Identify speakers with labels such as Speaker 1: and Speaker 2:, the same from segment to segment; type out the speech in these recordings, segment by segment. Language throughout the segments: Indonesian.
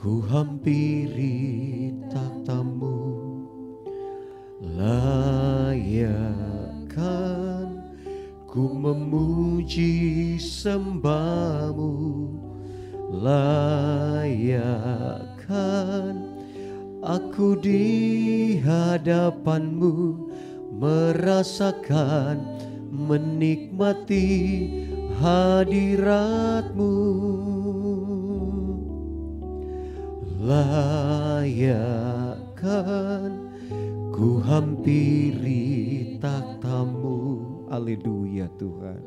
Speaker 1: Ku hampiri takhtamu, layakkan ku memuji sembahmu, layakkan aku di hadapanmu, merasakan, menikmati hadiratmu. Layakkan ku hampiri takhtamu. Haleluya Tuhan.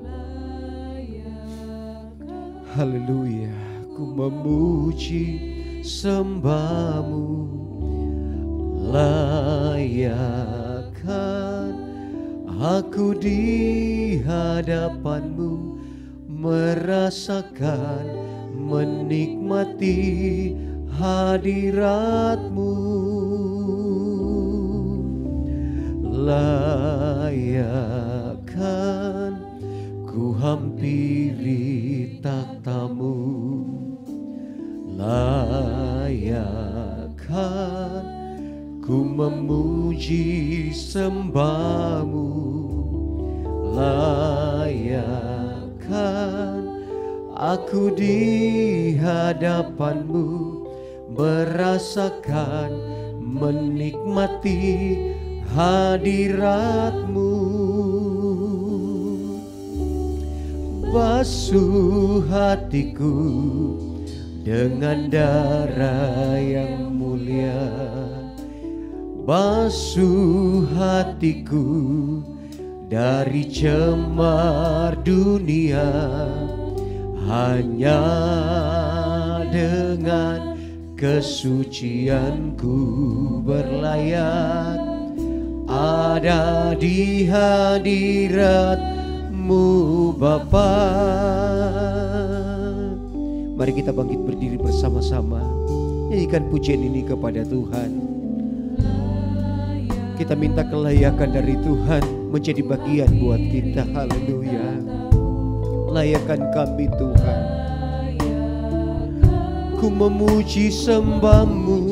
Speaker 1: Haleluya. Ku memuji sembahmu, layakkan aku di hadapanmu, merasakan, menikmati hadiratmu. Layakkan ku hampiri takhtamu, layakkan ku memuji sembahmu, layakkan aku di hadapanmu, merasakan, menikmati hadiratmu. Basuh hatiku dengan darah yang mulia, basuh hatiku dari cemar dunia. Hanya dengan kesucianku berlayak ada di hadirat-Mu Bapa. Mari kita bangkit berdiri bersama-sama, nyanyikan pujian ini kepada Tuhan. Kita minta kelayakan dari Tuhan menjadi bagian buat kita. Haleluya. Layakkan kami Tuhan, ku memuji sembahmu,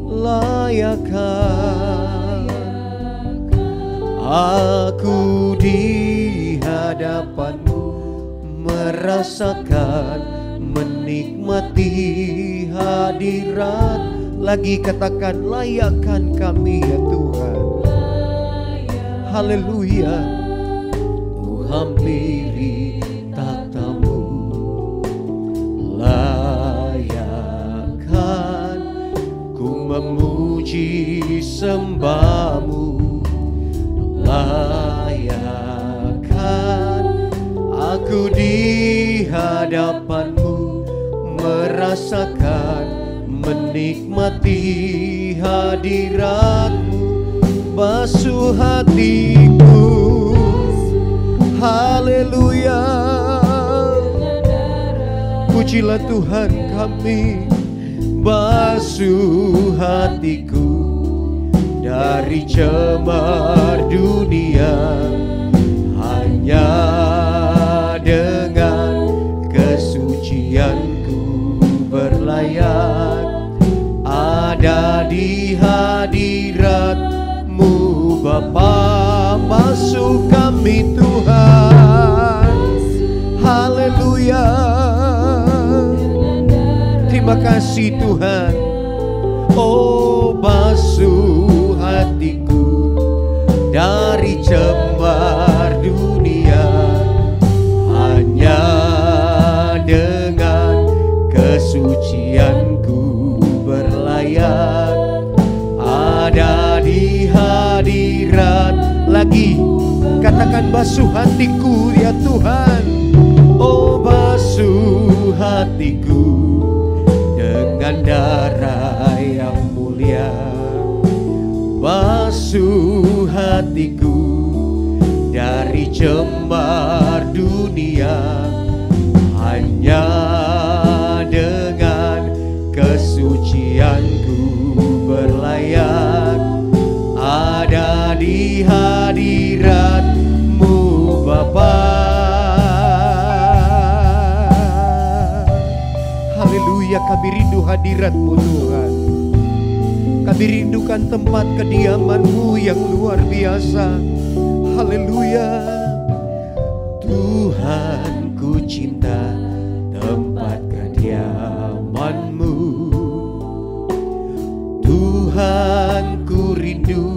Speaker 1: layakkan aku di hadapanmu, merasakan, menikmati hadirat. Lagi katakan, layakkan kami ya Tuhan. Haleluya. Ku hampiri takhtamu, layakkan ku memuji sembahmu, layakkan aku di hadapanmu, merasakan, menikmati hadiratmu. Basuh hatiku, haleluya. Pujilah Tuhan kami. Basuh hatiku dari cemar dunia. Hanya dengan kesucianku berlayak ada di hadirat-Mu Bapa. Basuh kami Tuhan. Haleluya. Terima kasih Tuhan. Oh, basuh hatiku dari cemar dunia. Hanya dengan kesucianku berlayak ada di hadirat. Lagi katakan, basuh hatiku ya Tuhan. Oh, basuh hatiku dengan darah yang mulia. Basuh hatiku dari cemar dunia. Hanya dengan kesucianku berlayak ada di hadirat-Mu Bapa. Haleluya. Haleluya, kami rindu hadirat-Mu Tuhan. Kami rindukan tempat kediaman-Mu yang luar biasa. Haleluya. Tuhan, ku cinta tempat kediaman-Mu. Tuhan, ku rindu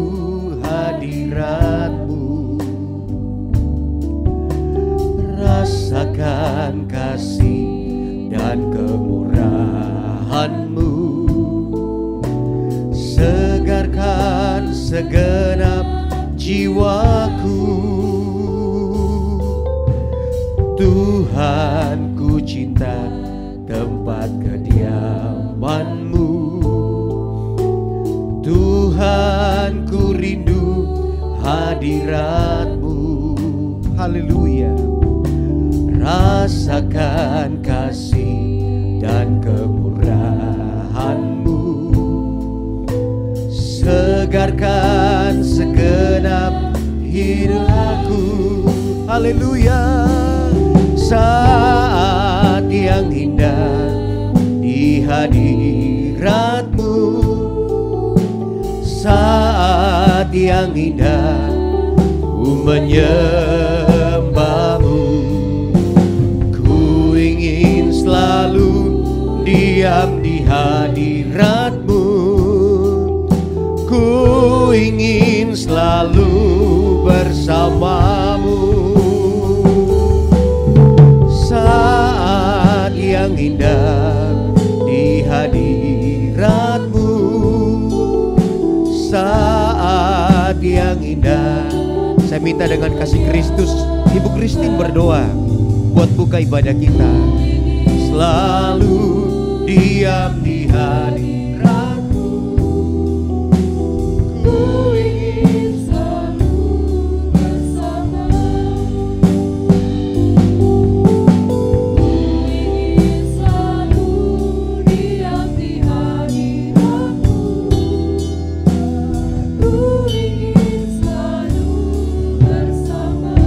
Speaker 1: hadirat-Mu. Rasakan kasih dan kemurahan-Mu. Segarkan segenap jiwaku. Tuhan, ku cinta tempat kediaman-Mu. Tuhan, ku rindu hadirat-Mu. Haleluya. Rasakan kasih dan kemurahan-Mu. Segarkan segenap hidupku. Haleluya. Saat yang indah di hadirat-Mu. Saat yang indah ku menyembah-Mu. Ku ingin selalu diam di hadirat-Mu. Ku ingin selalu bersama-Mu. Saat yang indah di hadirat-Mu. Saat yang indah. Saya minta dengan kasih Kristus, Ibu Christine berdoa buat buka ibadah kita. Selalu diam di hadirat-Mu. Ku ingin selalu bersama-Mu. Ku ingin selalu diam di hadirat-Mu. Ku ingin selalu bersama-Mu.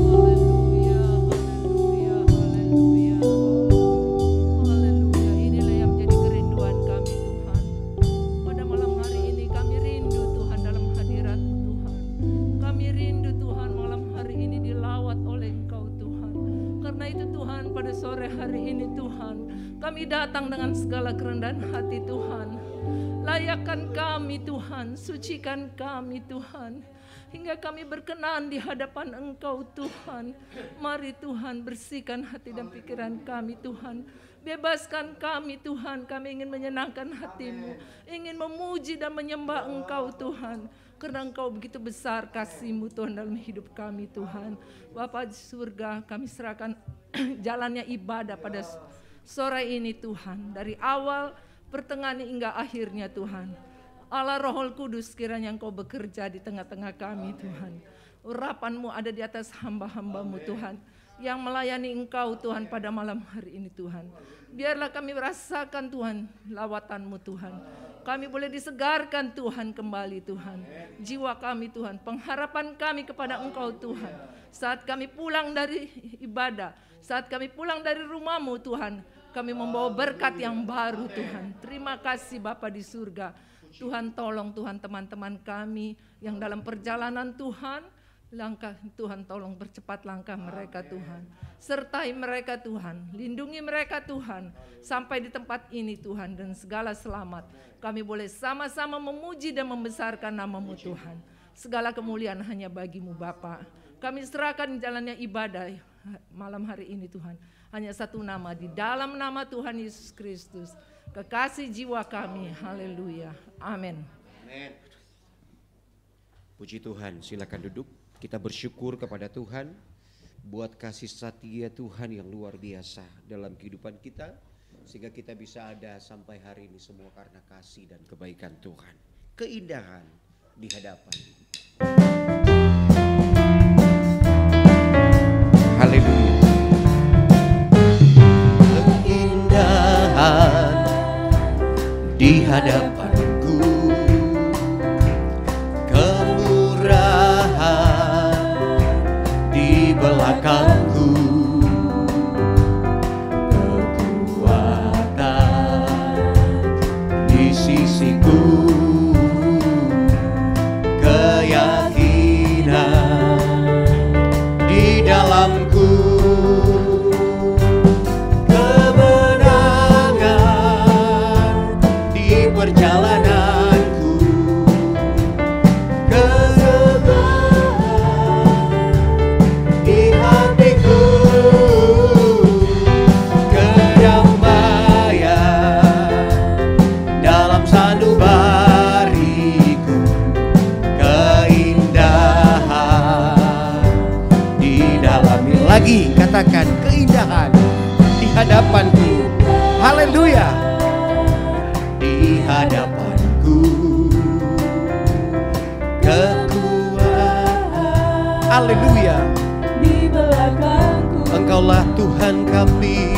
Speaker 1: Haleluya, haleluya, haleluya. Inilah yang menjadi kerinduan kami Tuhan. Pada malam hari ini kami rindu Tuhan dalam hadirat-Mu Tuhan. Kami rindu Tuhan malam hari ini dilawat oleh Engkau Tuhan. Karena itu Tuhan, pada sore hari ini Tuhan, kami datang dengan segala kerendahan hati Tuhan. Layakkan kami Tuhan, sucikan kami Tuhan, hingga kami berkenan di hadapan Engkau Tuhan. Mari Tuhan, bersihkan hati dan pikiran kami Tuhan. Bebaskan kami Tuhan, kami ingin menyenangkan hati-Mu, ingin memuji dan menyembah Engkau Tuhan. Karena Engkau begitu besar kasih-Mu Tuhan dalam hidup kami Tuhan. Bapa di surga, kami serahkan jalannya ibadah pada sore ini Tuhan. Dari awal, pertengahan hingga akhirnya Tuhan. Allah Roh Kudus, kiranya Engkau bekerja di tengah-tengah kami Tuhan. Urapan-Mu ada di atas hamba-hamba-Mu Tuhan, yang melayani Engkau Tuhan pada malam hari ini Tuhan. Biarlah kami merasakan Tuhan lawatan-Mu Tuhan. Kami boleh disegarkan Tuhan kembali Tuhan. Jiwa kami Tuhan, pengharapan kami kepada Engkau Tuhan. Saat kami pulang dari ibadah, saat kami pulang dari rumah-Mu Tuhan, kami membawa berkat yang baru Tuhan. Terima kasih Bapa di surga. Tuhan tolong Tuhan teman-teman kami yang dalam perjalanan Tuhan, langkah Tuhan tolong percepat langkah mereka Tuhan. Sertai mereka Tuhan, lindungi mereka Tuhan sampai di tempat ini Tuhan, dan segala selamat kami boleh sama-sama memuji dan membesarkan nama-Mu Tuhan. Segala kemuliaan hanya bagi-Mu Bapa. Kami serahkan jalannya ibadah malam hari ini Tuhan. Hanya satu nama, di dalam nama Tuhan Yesus Kristus, kekasih jiwa kami. Haleluya. Amin.
Speaker 2: Puji Tuhan, silakan duduk. Kita bersyukur kepada Tuhan buat kasih setia Tuhan yang luar biasa dalam kehidupan kita, sehingga kita bisa ada sampai hari ini semua karena kasih dan kebaikan Tuhan. Keindahan di hadapan. Haleluya. Keindahan di hadapanku, kemurahan di belakangku, kekuatan hadapanku. Haleluya. Di hadapanku kekuatan. Haleluya.
Speaker 3: Di belakangku
Speaker 2: Engkaulah Tuhan kami.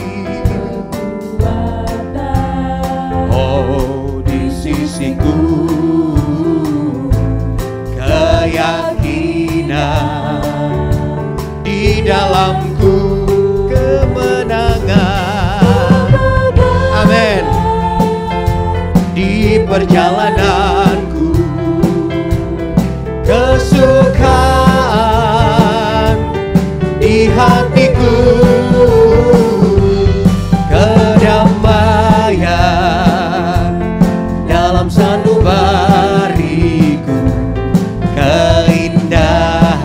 Speaker 3: kekuatan.
Speaker 2: Oh, di sisiku keyakinan, di dalamku kemenangan. Amin. Di perjalananku kesukaan, di hatiku kedamaian, dalam sanubariku keindahan,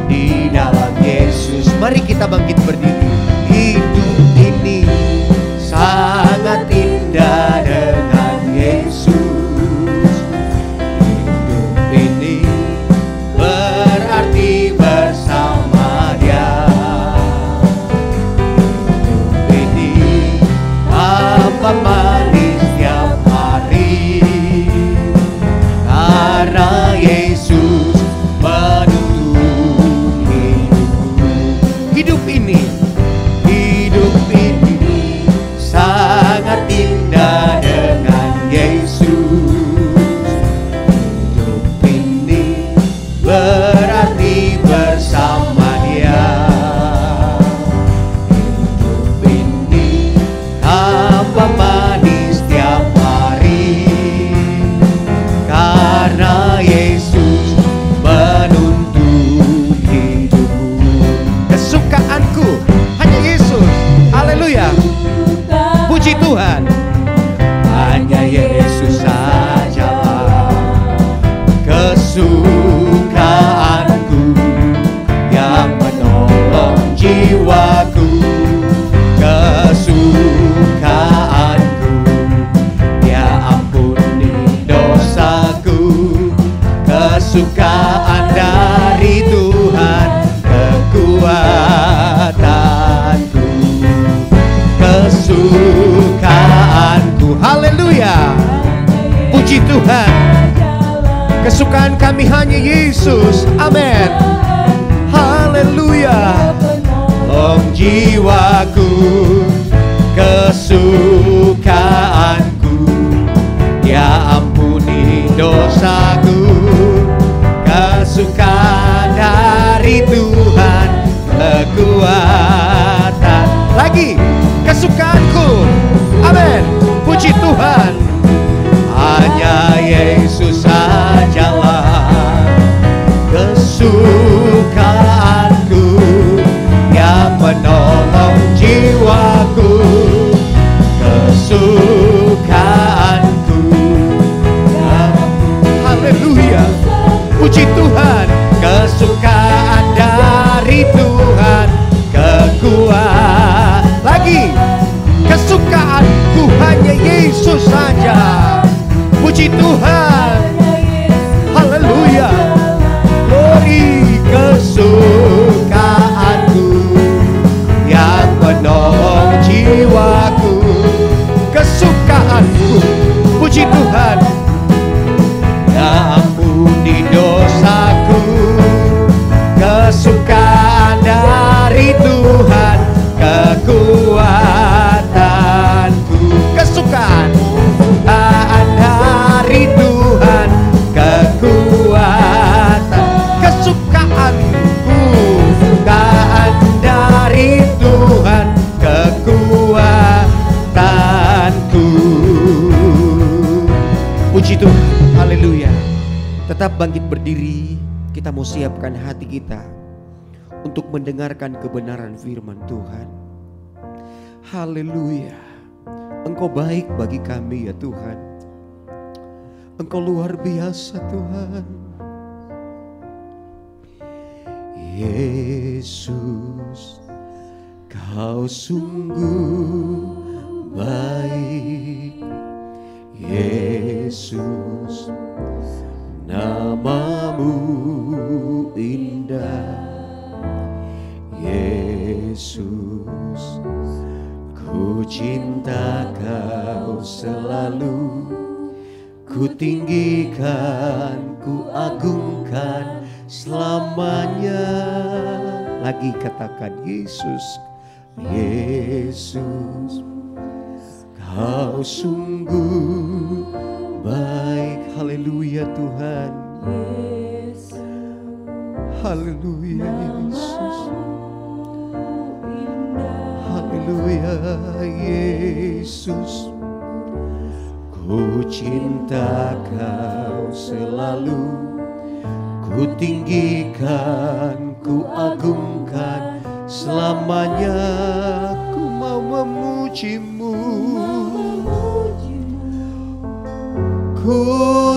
Speaker 2: di dalam Yesus. Mari kita bangkit berdiri. Hidup ini sangat indah dengan Yesus. Hidup ini berarti bersama Dia. Hidup ini apa manis setiap hari, karena Yesus menuntun hidupku. Hidup ini sangat indah dengan Yesus. Hidup ini berarti bersama Dia. Hidup ini apa manis setiap hari, karena Yesus menuntun hidupku. Kesukaanku hanya Yesus. Haleluya. Puji Tuhan. Hanya Yesus sajalah kesukaanku, yang menolong jiwaku. Kesukaanku, Dia ampuni dosaku. Kesukaan dari Tuhan kekuatanku. Kesukaanku, haleluya. Puji Tuhan. Kesukaan kami hanya Yesus. Amin. Haleluya. Tolong jiwaku. Kesukaanku, Dia ampuni dosaku. Kesukaan dari Tuhan kekuatan. Lagi kesukaanku. Amin. Puji Tuhan. Hanya Yesus sajalah kesukaanku, yang menolong jiwaku. Kesukaanku. Haleluya. Puji Tuhan. Kesukaan dari Tuhan kekuatan. Lagi kesukaanku hanya Yesus saja. Puji Tuhan. Haleluya. Glory. Kesukaanku, yang menolong jiwaku. Kesukaanku. Puji Tuhan. Ampuni dosaku. Kesukaan dari Tuhan kekuatanku. Kesukaan dari Tuhan kekuatan. Kesukaanku. Kesukaan dari Tuhan kekuatanku. Puji Tuhan. Haleluya. Tetap bangkit berdiri. Kita mau siapkan hati kita untuk mendengarkan kebenaran firman Tuhan. Haleluya. Engkau baik bagi kami ya Tuhan. Engkau luar biasa Tuhan. Yesus, Kau sungguh baik. Yesus, namamu indah. Yesus, Yesus, ku cinta Kau selalu, ku tinggikan, ku agungkan selamanya. Lagi katakan Yesus, Yesus, Kau sungguh baik. Haleluya Tuhan, haleluya Yesus, haleluya Yesus, ku cinta Kau selalu, ku tinggikan, ku agungkan selamanya. Ku mau memuji-Mu, ku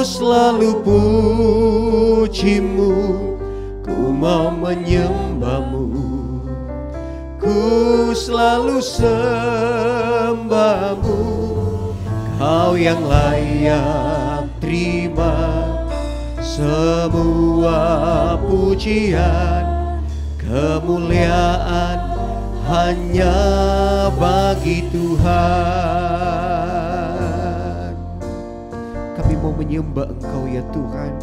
Speaker 2: selalu puji-Mu, ku mau menyembah-Mu, ku selalu sembah-Mu. Kau yang layak terima semua pujian, kemuliaan hanya bagi Tuhan. Kami mau menyembah Engkau ya Tuhan.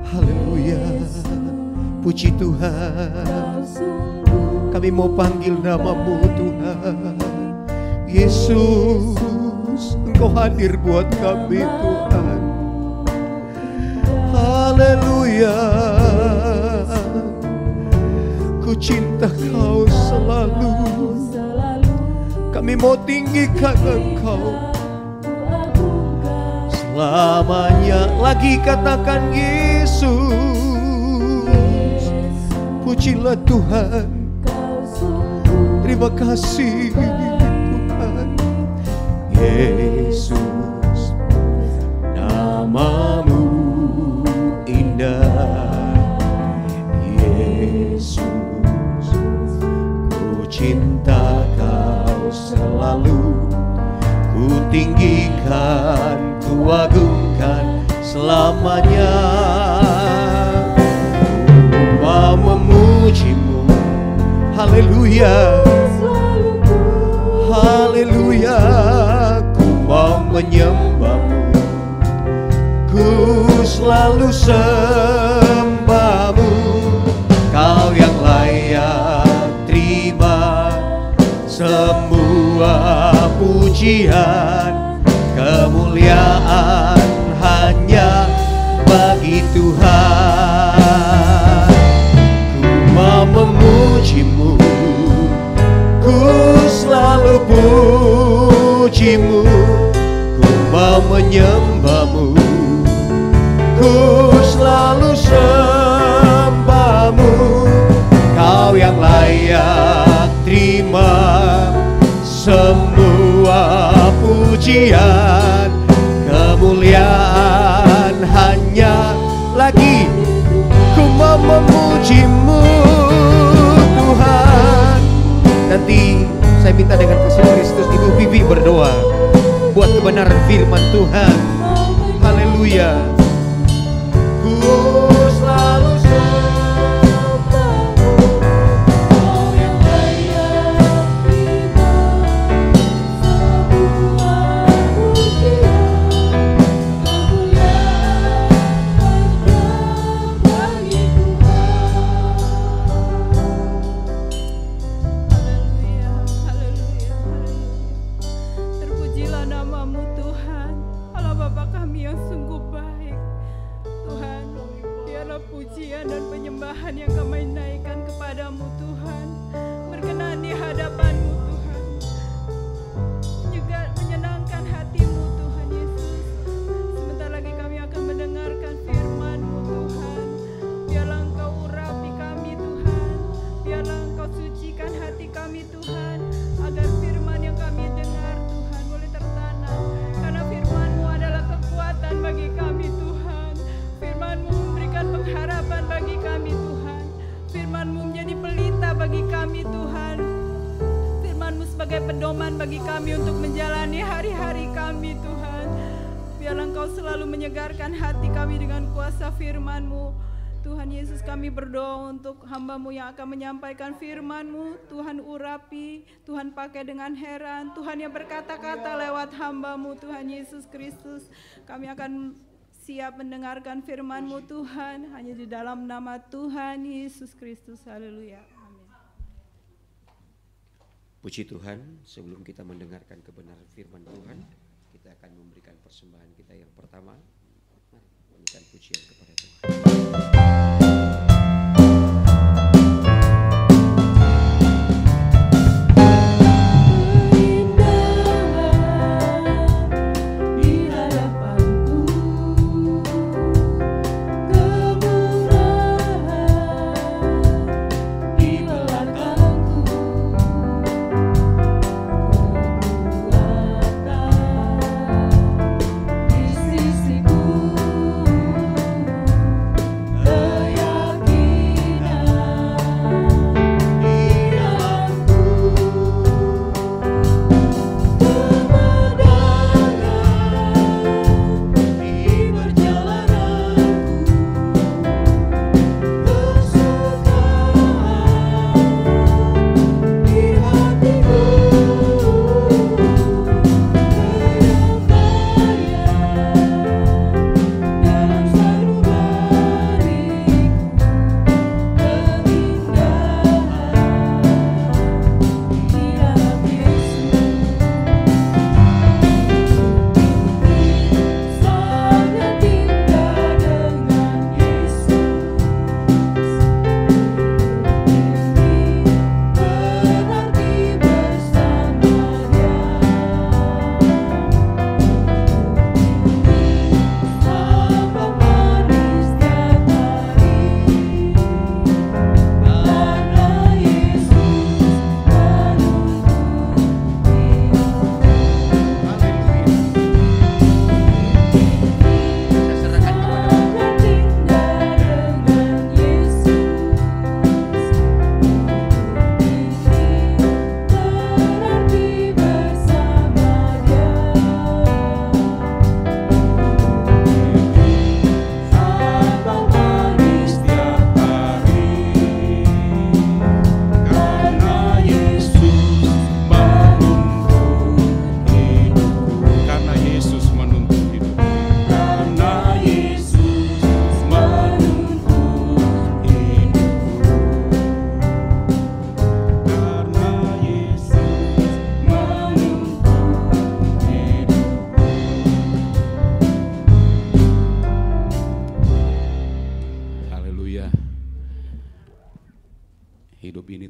Speaker 2: Haleluya, puji Tuhan. Kami mau panggil nama-Mu Tuhan. Yesus, Engkau hadir buat kami Tuhan. Haleluya, ku cinta Kau selalu. Kami mau tinggikan Engkau selamanya. Lagi katakan Yesus, pujilah Tuhan. Terima kasih Tuhan. Yesus, nama-Mu indah. Yesus, ku cinta Kau selalu, ku tinggikan, ku agungkan selamanya. Ku mau memuji-Mu, haleluya, haleluya. Ku mau menyembah-Mu, ku selalu sembah-Mu. Kau yang layak terima semua pujian, kemuliaan hanya bagi Tuhan. Ku mau memuji-Mu, ku selalu puji-Mu, ku mau menyembah-Mu, ku selalu sembah-Mu. Kau yang layak terima semua pujian, kemuliaan hanya lagi. Ku mau memuji-Mu Tuhan. Nanti saya minta dengan kasih Kristus Ibu Vivi berdoa buat kebenaran firman Tuhan. Haleluya. Ku selalu sembah-Mu, Kau yang layak terima semua pujian, kemuliaan hanya bagi Tuhan.
Speaker 1: Haleluya, haleluya, haleluya. Terpujilah nama-Mu Tuhan, Allah Bapa kami yang sungguh baik. Tuhan, biarlah pujian dan penyembahan yang kami naikkan kepadamu Tuhan, berkenan di hadapan-Mu Tuhan, juga menyenangkan hati-Mu Tuhan Yesus. Sebentar lagi kami akan mendengarkan firman-Mu Tuhan. Biarlah Engkau urapi kami Tuhan, biarlah Engkau sucikan hati kami Tuhan, agar firman yang kami dengar Tuhan boleh tertanam. Karena firman-Mu adalah kekuatan bagi kami Tuhan. Firman-Mu memberikan pengharapan bagi kami Tuhan. Firman-Mu menjadi pelita bagi kami Tuhan. Firman-Mu sebagai pedoman bagi kami untuk menjalani hari-hari kami Tuhan. Biarlah Engkau selalu menyegarkan hati kami dengan kuasa firman-Mu.
Speaker 3: Tuhan Yesus, kami berdoa untuk hamba-Mu yang akan menyampaikan firman-Mu. Tuhan urapi, Tuhan pakai dengan heran, Tuhan yang berkata-kata lewat hamba-Mu Tuhan Yesus Kristus. Kami akan siap mendengarkan firman-Mu Tuhan, hanya di dalam nama Tuhan Yesus Kristus. Haleluya. Amin.
Speaker 2: Puji Tuhan, sebelum kita mendengarkan kebenaran firman Tuhan, kita akan memberikan persembahan kita yang pertama. Mari memberikan pujian kepada Tuhan.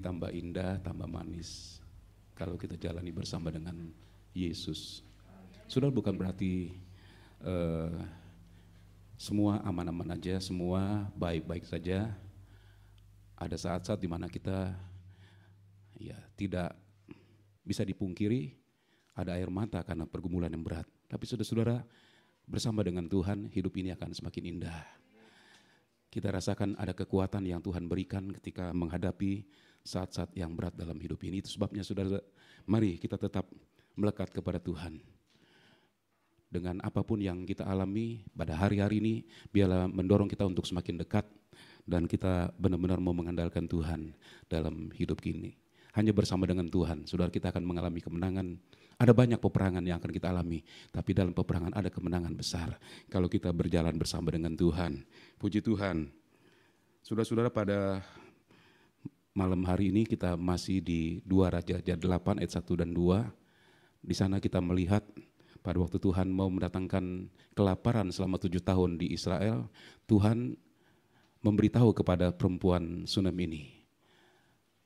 Speaker 4: tambah indah, tambah manis kalau kita jalani bersama dengan Yesus. Saudara, bukan berarti semua aman-aman aja, semua baik-baik saja. Ada saat-saat di mana kita ya tidak bisa dipungkiri ada air mata karena pergumulan yang berat. Tapi saudara-saudara, bersama dengan Tuhan hidup ini akan semakin indah. Kita rasakan ada kekuatan yang Tuhan berikan ketika menghadapi saat-saat yang berat dalam hidup ini. Itu sebabnya saudara, mari kita tetap melekat kepada Tuhan. Dengan apapun yang kita alami pada hari-hari ini, biarlah mendorong kita untuk semakin dekat dan kita benar-benar mau mengandalkan Tuhan dalam hidup ini. Hanya bersama dengan Tuhan, saudara, kita akan mengalami kemenangan. Ada banyak peperangan yang akan kita alami, tapi dalam peperangan ada kemenangan besar kalau kita berjalan bersama dengan Tuhan. Puji Tuhan. Saudara-saudara, pada malam hari ini kita masih di 2 Raja-Raja 8 ayat 1 dan 2. Di sana kita melihat pada waktu Tuhan mau mendatangkan kelaparan selama 7 tahun di Israel, Tuhan memberitahu kepada perempuan Sunem ini.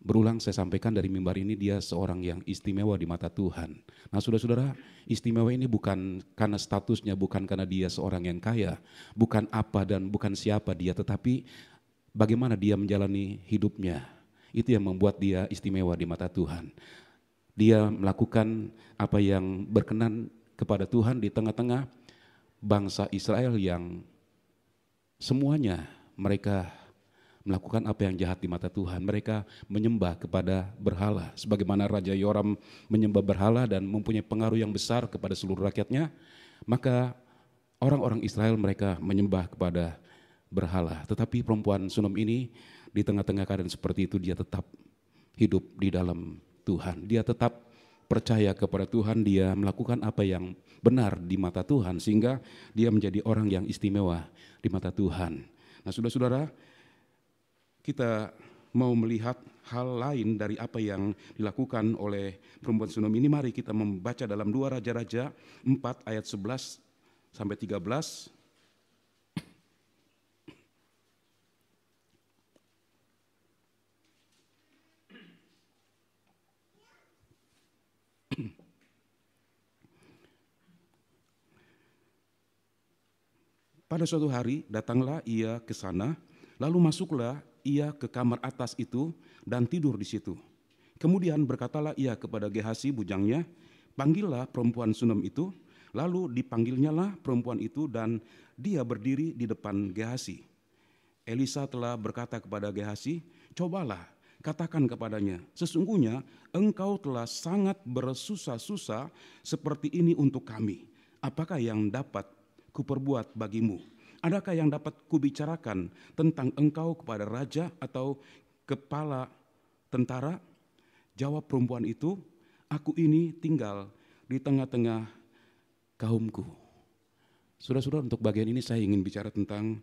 Speaker 4: Berulang saya sampaikan dari mimbar ini, dia seorang yang istimewa di mata Tuhan. Nah saudara-saudara, istimewa ini bukan karena statusnya, bukan karena dia seorang yang kaya, bukan apa dan bukan siapa dia, tetapi bagaimana dia menjalani hidupnya. Itu yang membuat dia istimewa di mata Tuhan. Dia melakukan apa yang berkenan kepada Tuhan di tengah-tengah bangsa Israel yang semuanya mereka melakukan apa yang jahat di mata Tuhan. Mereka menyembah kepada berhala. Sebagaimana Raja Yoram menyembah berhala dan mempunyai pengaruh yang besar kepada seluruh rakyatnya, maka orang-orang Israel mereka menyembah kepada berhala. Tetapi perempuan Sunem ini di tengah-tengah keadaan seperti itu dia tetap hidup di dalam Tuhan. Dia tetap percaya kepada Tuhan, dia melakukan apa yang benar di mata Tuhan sehingga dia menjadi orang yang istimewa di mata Tuhan. Nah, saudara-saudara, kita mau melihat hal lain dari apa yang dilakukan oleh perempuan Sunem ini. Mari kita membaca dalam 2 Raja-Raja 4 ayat 11 sampai 13. Pada suatu hari datanglah ia ke sana, lalu masuklah ia ke kamar atas itu dan tidur di situ. Kemudian berkatalah ia kepada Gehasi bujangnya, panggillah perempuan Sunem itu. Lalu dipanggilnyalah perempuan itu dan dia berdiri di depan Gehasi. Elisa telah berkata kepada Gehasi, cobalah katakan kepadanya, sesungguhnya engkau telah sangat bersusah-susah seperti ini untuk kami. Apakah yang dapat kuperbuat bagimu? Adakah yang dapat kubicarakan tentang engkau kepada raja atau kepala tentara? Jawab perempuan itu, aku ini tinggal di tengah-tengah kaumku. Saudara-saudara, untuk bagian ini saya ingin bicara tentang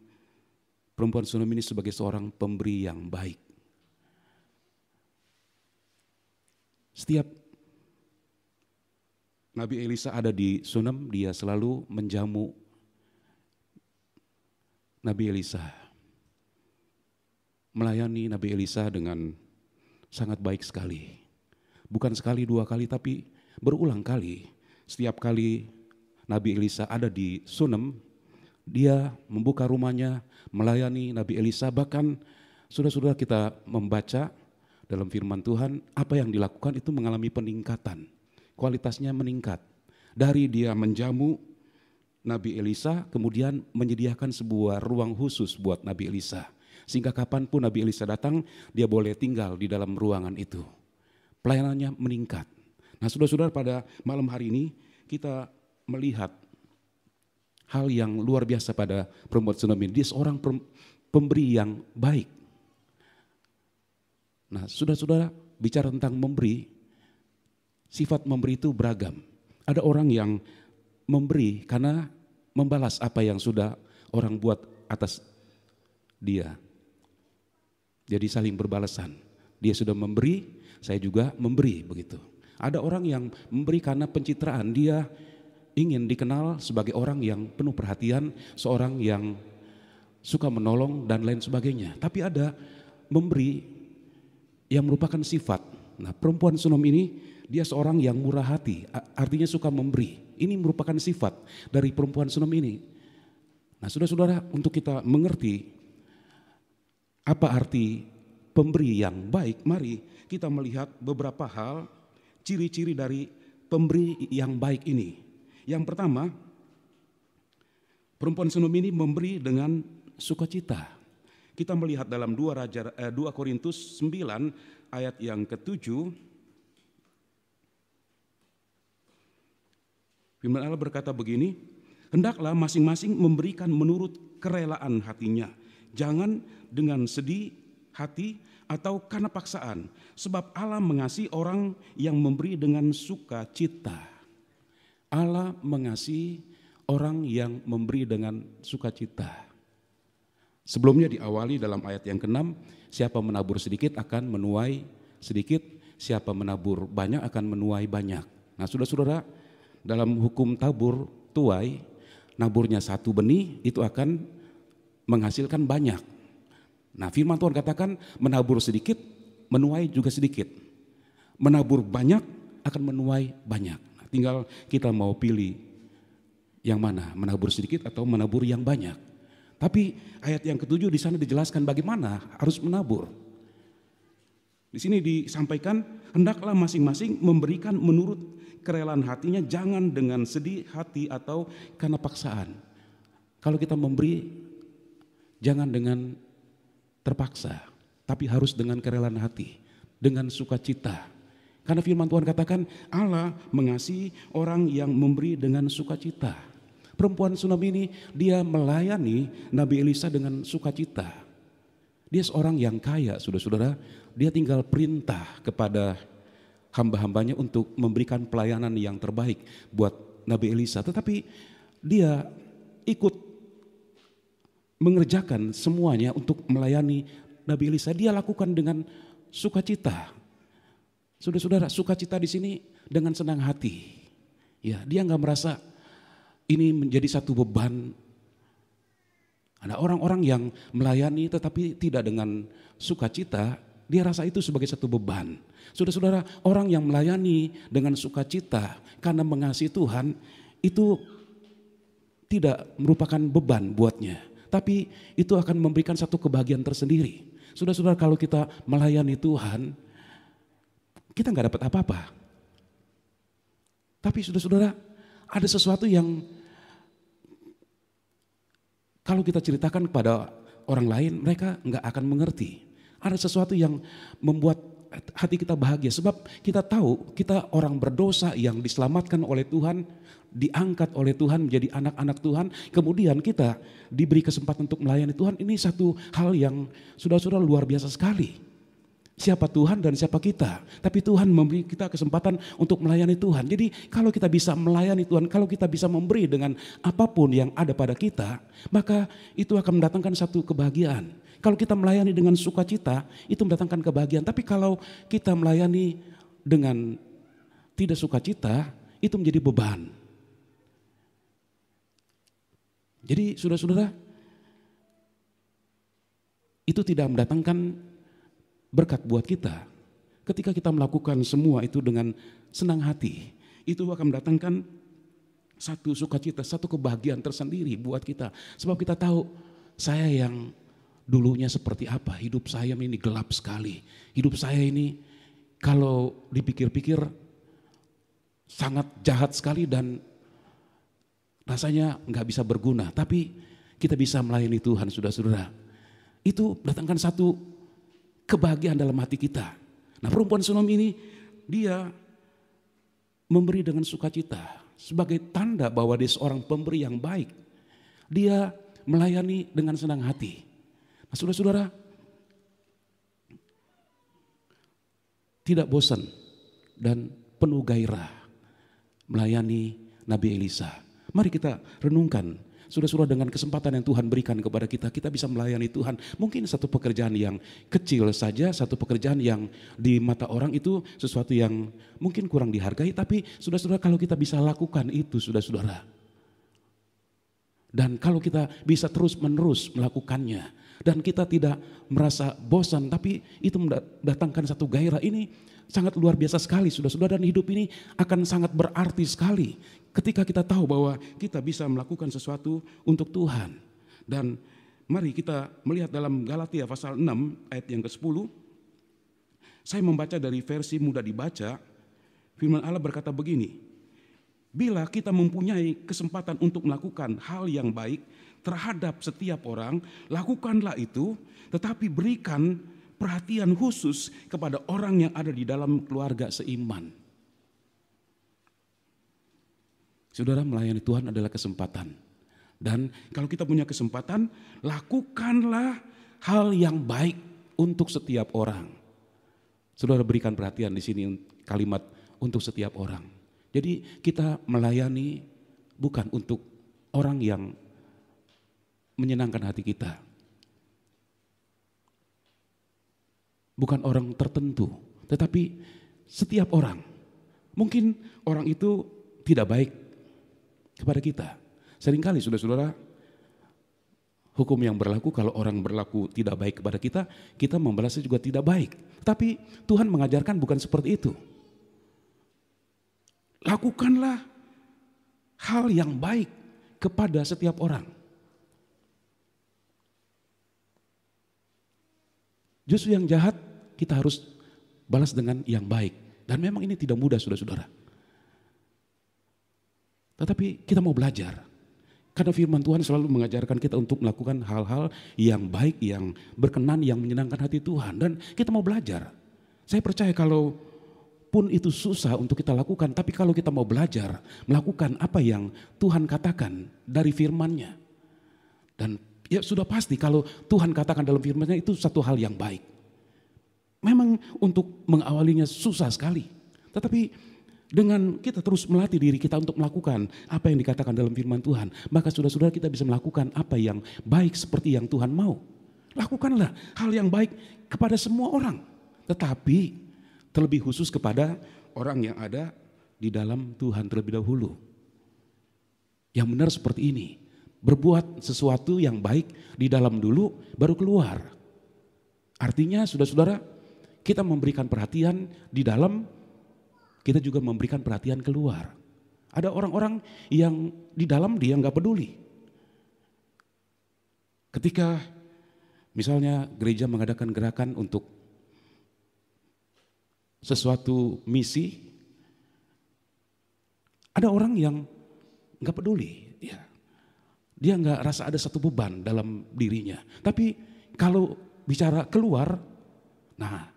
Speaker 4: perempuan Sunem ini sebagai seorang pemberi yang baik. Setiap Nabi Elisa ada di Sunem, dia selalu menjamu Nabi Elisa, melayani Nabi Elisa dengan sangat baik sekali. Bukan sekali, dua kali, tapi berulang kali. Setiap kali Nabi Elisa ada di Sunem, dia membuka rumahnya, melayani Nabi Elisa. Bahkan saudara-saudara, kita membaca dalam firman Tuhan, apa yang dilakukan itu mengalami peningkatan. Kualitasnya meningkat. Dari dia menjamu Nabi Elisa, kemudian menyediakan sebuah ruang khusus buat Nabi Elisa. Sehingga kapanpun Nabi Elisa datang, dia boleh tinggal di dalam ruangan itu. Pelayanannya meningkat. Nah, saudara-saudara, pada malam hari ini kita melihat hal yang luar biasa pada perempuan Sunem ini. Dia seorang pemberi yang baik. Nah, saudara-saudara, bicara tentang memberi, sifat memberi itu beragam. Ada orang yang memberi karena membalas apa yang sudah orang buat atas dia. Jadi saling berbalasan. Dia sudah memberi, saya juga memberi, begitu. Ada orang yang memberi karena pencitraan, dia ingin dikenal sebagai orang yang penuh perhatian, seorang yang suka menolong dan lain sebagainya. Tapi ada memberi yang merupakan sifat. Nah, perempuan Sunem ini dia seorang yang murah hati, artinya suka memberi. Ini merupakan sifat dari perempuan Sunem ini. Nah, saudara-saudara, untuk kita mengerti apa arti pemberi yang baik, mari kita melihat beberapa hal, ciri-ciri dari pemberi yang baik ini. Yang pertama, perempuan Sunem ini memberi dengan sukacita. Kita melihat dalam 2 Korintus 9 ayat yang ke-7. Firman Allah berkata begini, hendaklah masing-masing memberikan menurut kerelaan hatinya. Jangan dengan sedih hati atau karena paksaan. Sebab Allah mengasihi orang yang memberi dengan sukacita. Allah mengasihi orang yang memberi dengan sukacita. Sebelumnya diawali dalam ayat yang ke-6, siapa menabur sedikit akan menuai sedikit, siapa menabur banyak akan menuai banyak. Nah, saudara-saudara, dalam hukum tabur tuai, naburnya satu benih itu akan menghasilkan banyak. Nah, firman Tuhan katakan menabur sedikit, menuai juga sedikit. Menabur banyak akan menuai banyak. Nah, tinggal kita mau pilih yang mana, menabur sedikit atau menabur yang banyak. Tapi ayat yang ke-7 di sana dijelaskan bagaimana harus menabur. Di sini disampaikan hendaklah masing-masing memberikan menurut kerelaan hatinya, jangan dengan sedih hati atau karena paksaan. Kalau kita memberi, jangan dengan terpaksa, tapi harus dengan kerelaan hati, dengan sukacita. Karena firman Tuhan katakan Allah mengasihi orang yang memberi dengan sukacita. Perempuan Sunam ini dia melayani Nabi Elisa dengan sukacita. Dia seorang yang kaya, saudara-saudara. Dia tinggal perintah kepada hamba-hambanya untuk memberikan pelayanan yang terbaik buat Nabi Elisa. Tetapi dia ikut mengerjakan semuanya untuk melayani Nabi Elisa. Dia lakukan dengan sukacita. Saudara-saudara, sukacita di sini dengan senang hati. Ya, dia nggak merasa ini menjadi satu beban. Ada orang-orang yang melayani tetapi tidak dengan sukacita, dia rasa itu sebagai satu beban. Saudara-saudara, orang yang melayani dengan sukacita karena mengasihi Tuhan, itu tidak merupakan beban buatnya. Tapi itu akan memberikan satu kebahagiaan tersendiri. Saudara-saudara, kalau kita melayani Tuhan, kita nggak dapat apa-apa. Tapi saudara-saudara, ada sesuatu yang kalau kita ceritakan kepada orang lain, mereka nggak akan mengerti. Ada sesuatu yang membuat hati kita bahagia. Sebab kita tahu kita orang berdosa yang diselamatkan oleh Tuhan, diangkat oleh Tuhan menjadi anak-anak Tuhan. Kemudian kita diberi kesempatan untuk melayani Tuhan. Ini satu hal yang saudara-saudara luar biasa sekali. Siapa Tuhan dan siapa kita. Tapi Tuhan memberi kita kesempatan untuk melayani Tuhan. Jadi kalau kita bisa melayani Tuhan, kalau kita bisa memberi dengan apapun yang ada pada kita, maka itu akan mendatangkan satu kebahagiaan. Kalau kita melayani dengan sukacita, itu mendatangkan kebahagiaan. Tapi kalau kita melayani dengan tidak sukacita, itu menjadi beban. Jadi saudara-saudara, itu tidak mendatangkan berkat buat kita. Ketika kita melakukan semua itu dengan senang hati, itu akan mendatangkan satu sukacita, satu kebahagiaan tersendiri buat kita. Sebab kita tahu, saya yang dulunya seperti apa, hidup saya ini gelap sekali. Hidup saya ini kalau dipikir-pikir sangat jahat sekali dan rasanya nggak bisa berguna. Tapi kita bisa melayani Tuhan, saudara-saudara. Itu datangkan satu kebahagiaan dalam hati kita. Nah, perempuan Sunam ini dia memberi dengan sukacita sebagai tanda bahwa dia seorang pemberi yang baik. Dia melayani dengan senang hati. Nah, saudara-saudara, tidak bosan dan penuh gairah melayani Nabi Elisa. Mari kita renungkan, saudara-saudara, dengan kesempatan yang Tuhan berikan kepada kita, kita bisa melayani Tuhan. Mungkin satu pekerjaan yang kecil saja, satu pekerjaan yang di mata orang itu sesuatu yang mungkin kurang dihargai, tapi saudara-saudara, kalau kita bisa lakukan itu, saudara-saudara, dan kalau kita bisa terus-menerus melakukannya, dan kita tidak merasa bosan, tapi itu mendatangkan satu gairah, ini sangat luar biasa sekali, saudara-saudara, dan hidup ini akan sangat berarti sekali ketika kita tahu bahwa kita bisa melakukan sesuatu untuk Tuhan. Dan mari kita melihat dalam Galatia pasal 6 ayat yang ke-10. Saya membaca dari versi mudah dibaca. Firman Allah berkata begini, bila kita mempunyai kesempatan untuk melakukan hal yang baik terhadap setiap orang, lakukanlah itu, tetapi berikan perhatian khusus kepada orang yang ada di dalam keluarga seiman. Saudara, melayani Tuhan adalah kesempatan. Dan kalau kita punya kesempatan, lakukanlah hal yang baik untuk setiap orang. Saudara, berikan perhatian di sini kalimat untuk setiap orang. Jadi kita melayani bukan untuk orang yang menyenangkan hati kita. Bukan orang tertentu, tetapi setiap orang. Mungkin orang itu tidak baik kepada kita. Seringkali saudara-saudara, hukum yang berlaku kalau orang berlaku tidak baik kepada kita, kita membalasnya juga tidak baik. Tapi Tuhan mengajarkan bukan seperti itu. Lakukanlah hal yang baik kepada setiap orang. Justru yang jahat kita harus balas dengan yang baik. Dan memang ini tidak mudah, saudara-saudara. Tetapi kita mau belajar. Karena firman Tuhan selalu mengajarkan kita untuk melakukan hal-hal yang baik, yang berkenan, yang menyenangkan hati Tuhan. Dan kita mau belajar. Saya percaya kalau pun itu susah untuk kita lakukan, tapi kalau kita mau belajar melakukan apa yang Tuhan katakan dari firman-Nya, dan ya sudah pasti kalau Tuhan katakan dalam firman-Nya itu satu hal yang baik. Memang untuk mengawalinya susah sekali, tetapi dengan kita terus melatih diri kita untuk melakukan apa yang dikatakan dalam firman Tuhan, maka saudara-saudara kita bisa melakukan apa yang baik seperti yang Tuhan mau. Lakukanlah hal yang baik kepada semua orang, tetapi terlebih khusus kepada orang yang ada di dalam Tuhan terlebih dahulu. Yang benar seperti ini, berbuat sesuatu yang baik di dalam dulu baru keluar. Artinya saudara-saudara, kita memberikan perhatian di dalam, kita juga memberikan perhatian keluar. Ada orang-orang yang di dalam dia nggak peduli. Ketika misalnya gereja mengadakan gerakan untuk sesuatu misi, ada orang yang nggak peduli, ya. Dia nggak rasa ada satu beban dalam dirinya. Tapi kalau bicara keluar, nah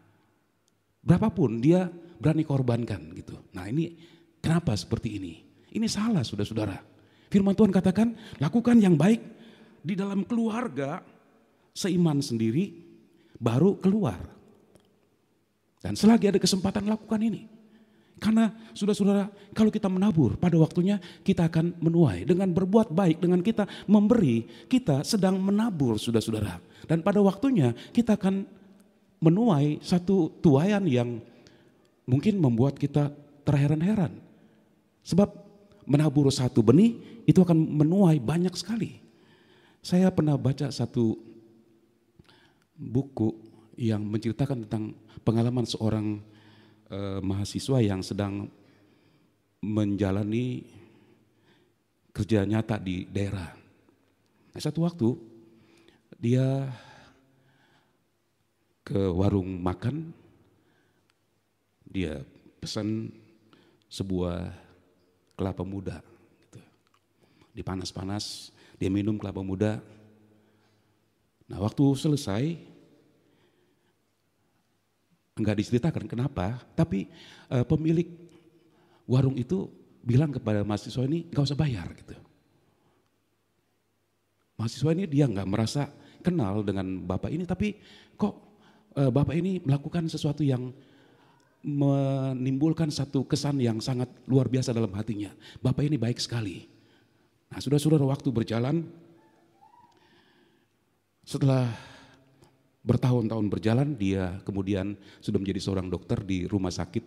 Speaker 4: berapapun dia berani korbankan gitu. Nah ini kenapa seperti ini? Ini salah saudara-saudara. Firman Tuhan katakan lakukan yang baik di dalam keluarga seiman sendiri baru keluar. Dan selagi ada kesempatan lakukan ini. Karena saudara-saudara, kalau kita menabur pada waktunya kita akan menuai. Dengan berbuat baik, dengan kita memberi, kita sedang menabur saudara-saudara. Dan pada waktunya kita akan menuai satu tuaian yang mungkin membuat kita terheran-heran. Sebab menabur satu benih itu akan menuai banyak sekali. Saya pernah baca satu buku yang menceritakan tentang pengalaman seorang mahasiswa yang sedang menjalani kerja nyata di daerah. Nah, satu waktu dia ke warung makan, dia pesan sebuah kelapa muda. Gitu. Dipanas-panas, dia minum kelapa muda. Nah waktu selesai, enggak diceritakan kenapa, tapi pemilik warung itu bilang kepada mahasiswa ini enggak usah bayar gitu. Mahasiswa ini dia enggak merasa kenal dengan bapak ini, tapi kok bapak ini melakukan sesuatu yang menimbulkan satu kesan yang sangat luar biasa dalam hatinya. Bapak ini baik sekali. Nah saudara-saudara, waktu berjalan, setelah bertahun-tahun berjalan, dia kemudian sudah menjadi seorang dokter di rumah sakit.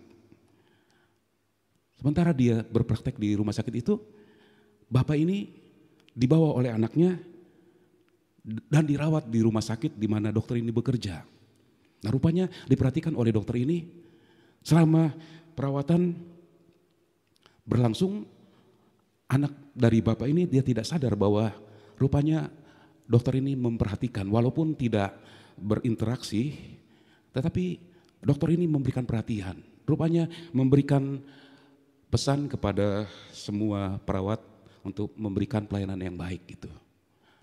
Speaker 4: Sementara dia berpraktek di rumah sakit itu, bapak ini dibawa oleh anaknya dan dirawat di rumah sakit di mana dokter ini bekerja. Nah rupanya diperhatikan oleh dokter ini, selama perawatan berlangsung, anak dari bapak ini dia tidak sadar bahwa rupanya dokter ini memperhatikan, walaupun tidak berinteraksi, tetapi dokter ini memberikan perhatian. Rupanya memberikan pesan kepada semua perawat untuk memberikan pelayanan yang baik gitu.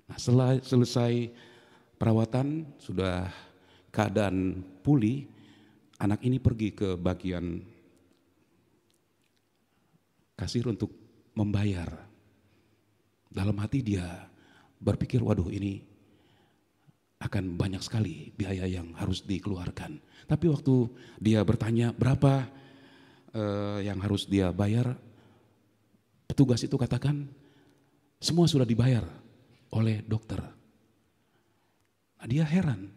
Speaker 4: Nah setelah selesai perawatan, sudah keadaan pulih, anak ini pergi ke bagian kasir untuk membayar. Dalam hati dia berpikir, waduh ini akan banyak sekali biaya yang harus dikeluarkan. Tapi waktu dia bertanya berapa yang harus dia bayar, petugas itu katakan semua sudah dibayar oleh dokter. Nah, dia heran,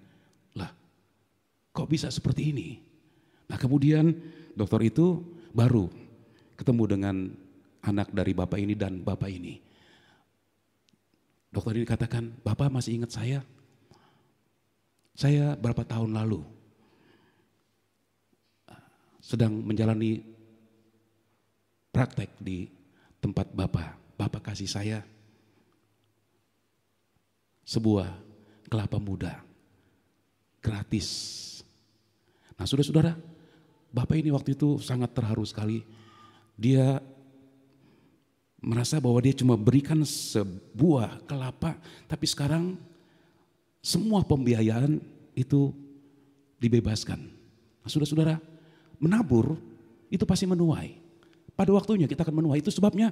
Speaker 4: lah kok bisa seperti ini? Nah kemudian dokter itu baru ketemu dengan anak dari bapak ini dan bapak ini. Dokter ini katakan, bapak masih ingat saya? Saya berapa tahun lalu sedang menjalani praktek di tempat bapak. Bapak kasih saya sebuah kelapa muda gratis. Nah saudara-saudara, bapak ini waktu itu sangat terharu sekali. Dia merasa bahwa dia cuma berikan sebuah kelapa, tapi sekarang semua pembiayaan itu dibebaskan. Nah, saudara-saudara, menabur itu pasti menuai. Pada waktunya kita akan menuai. Itu sebabnya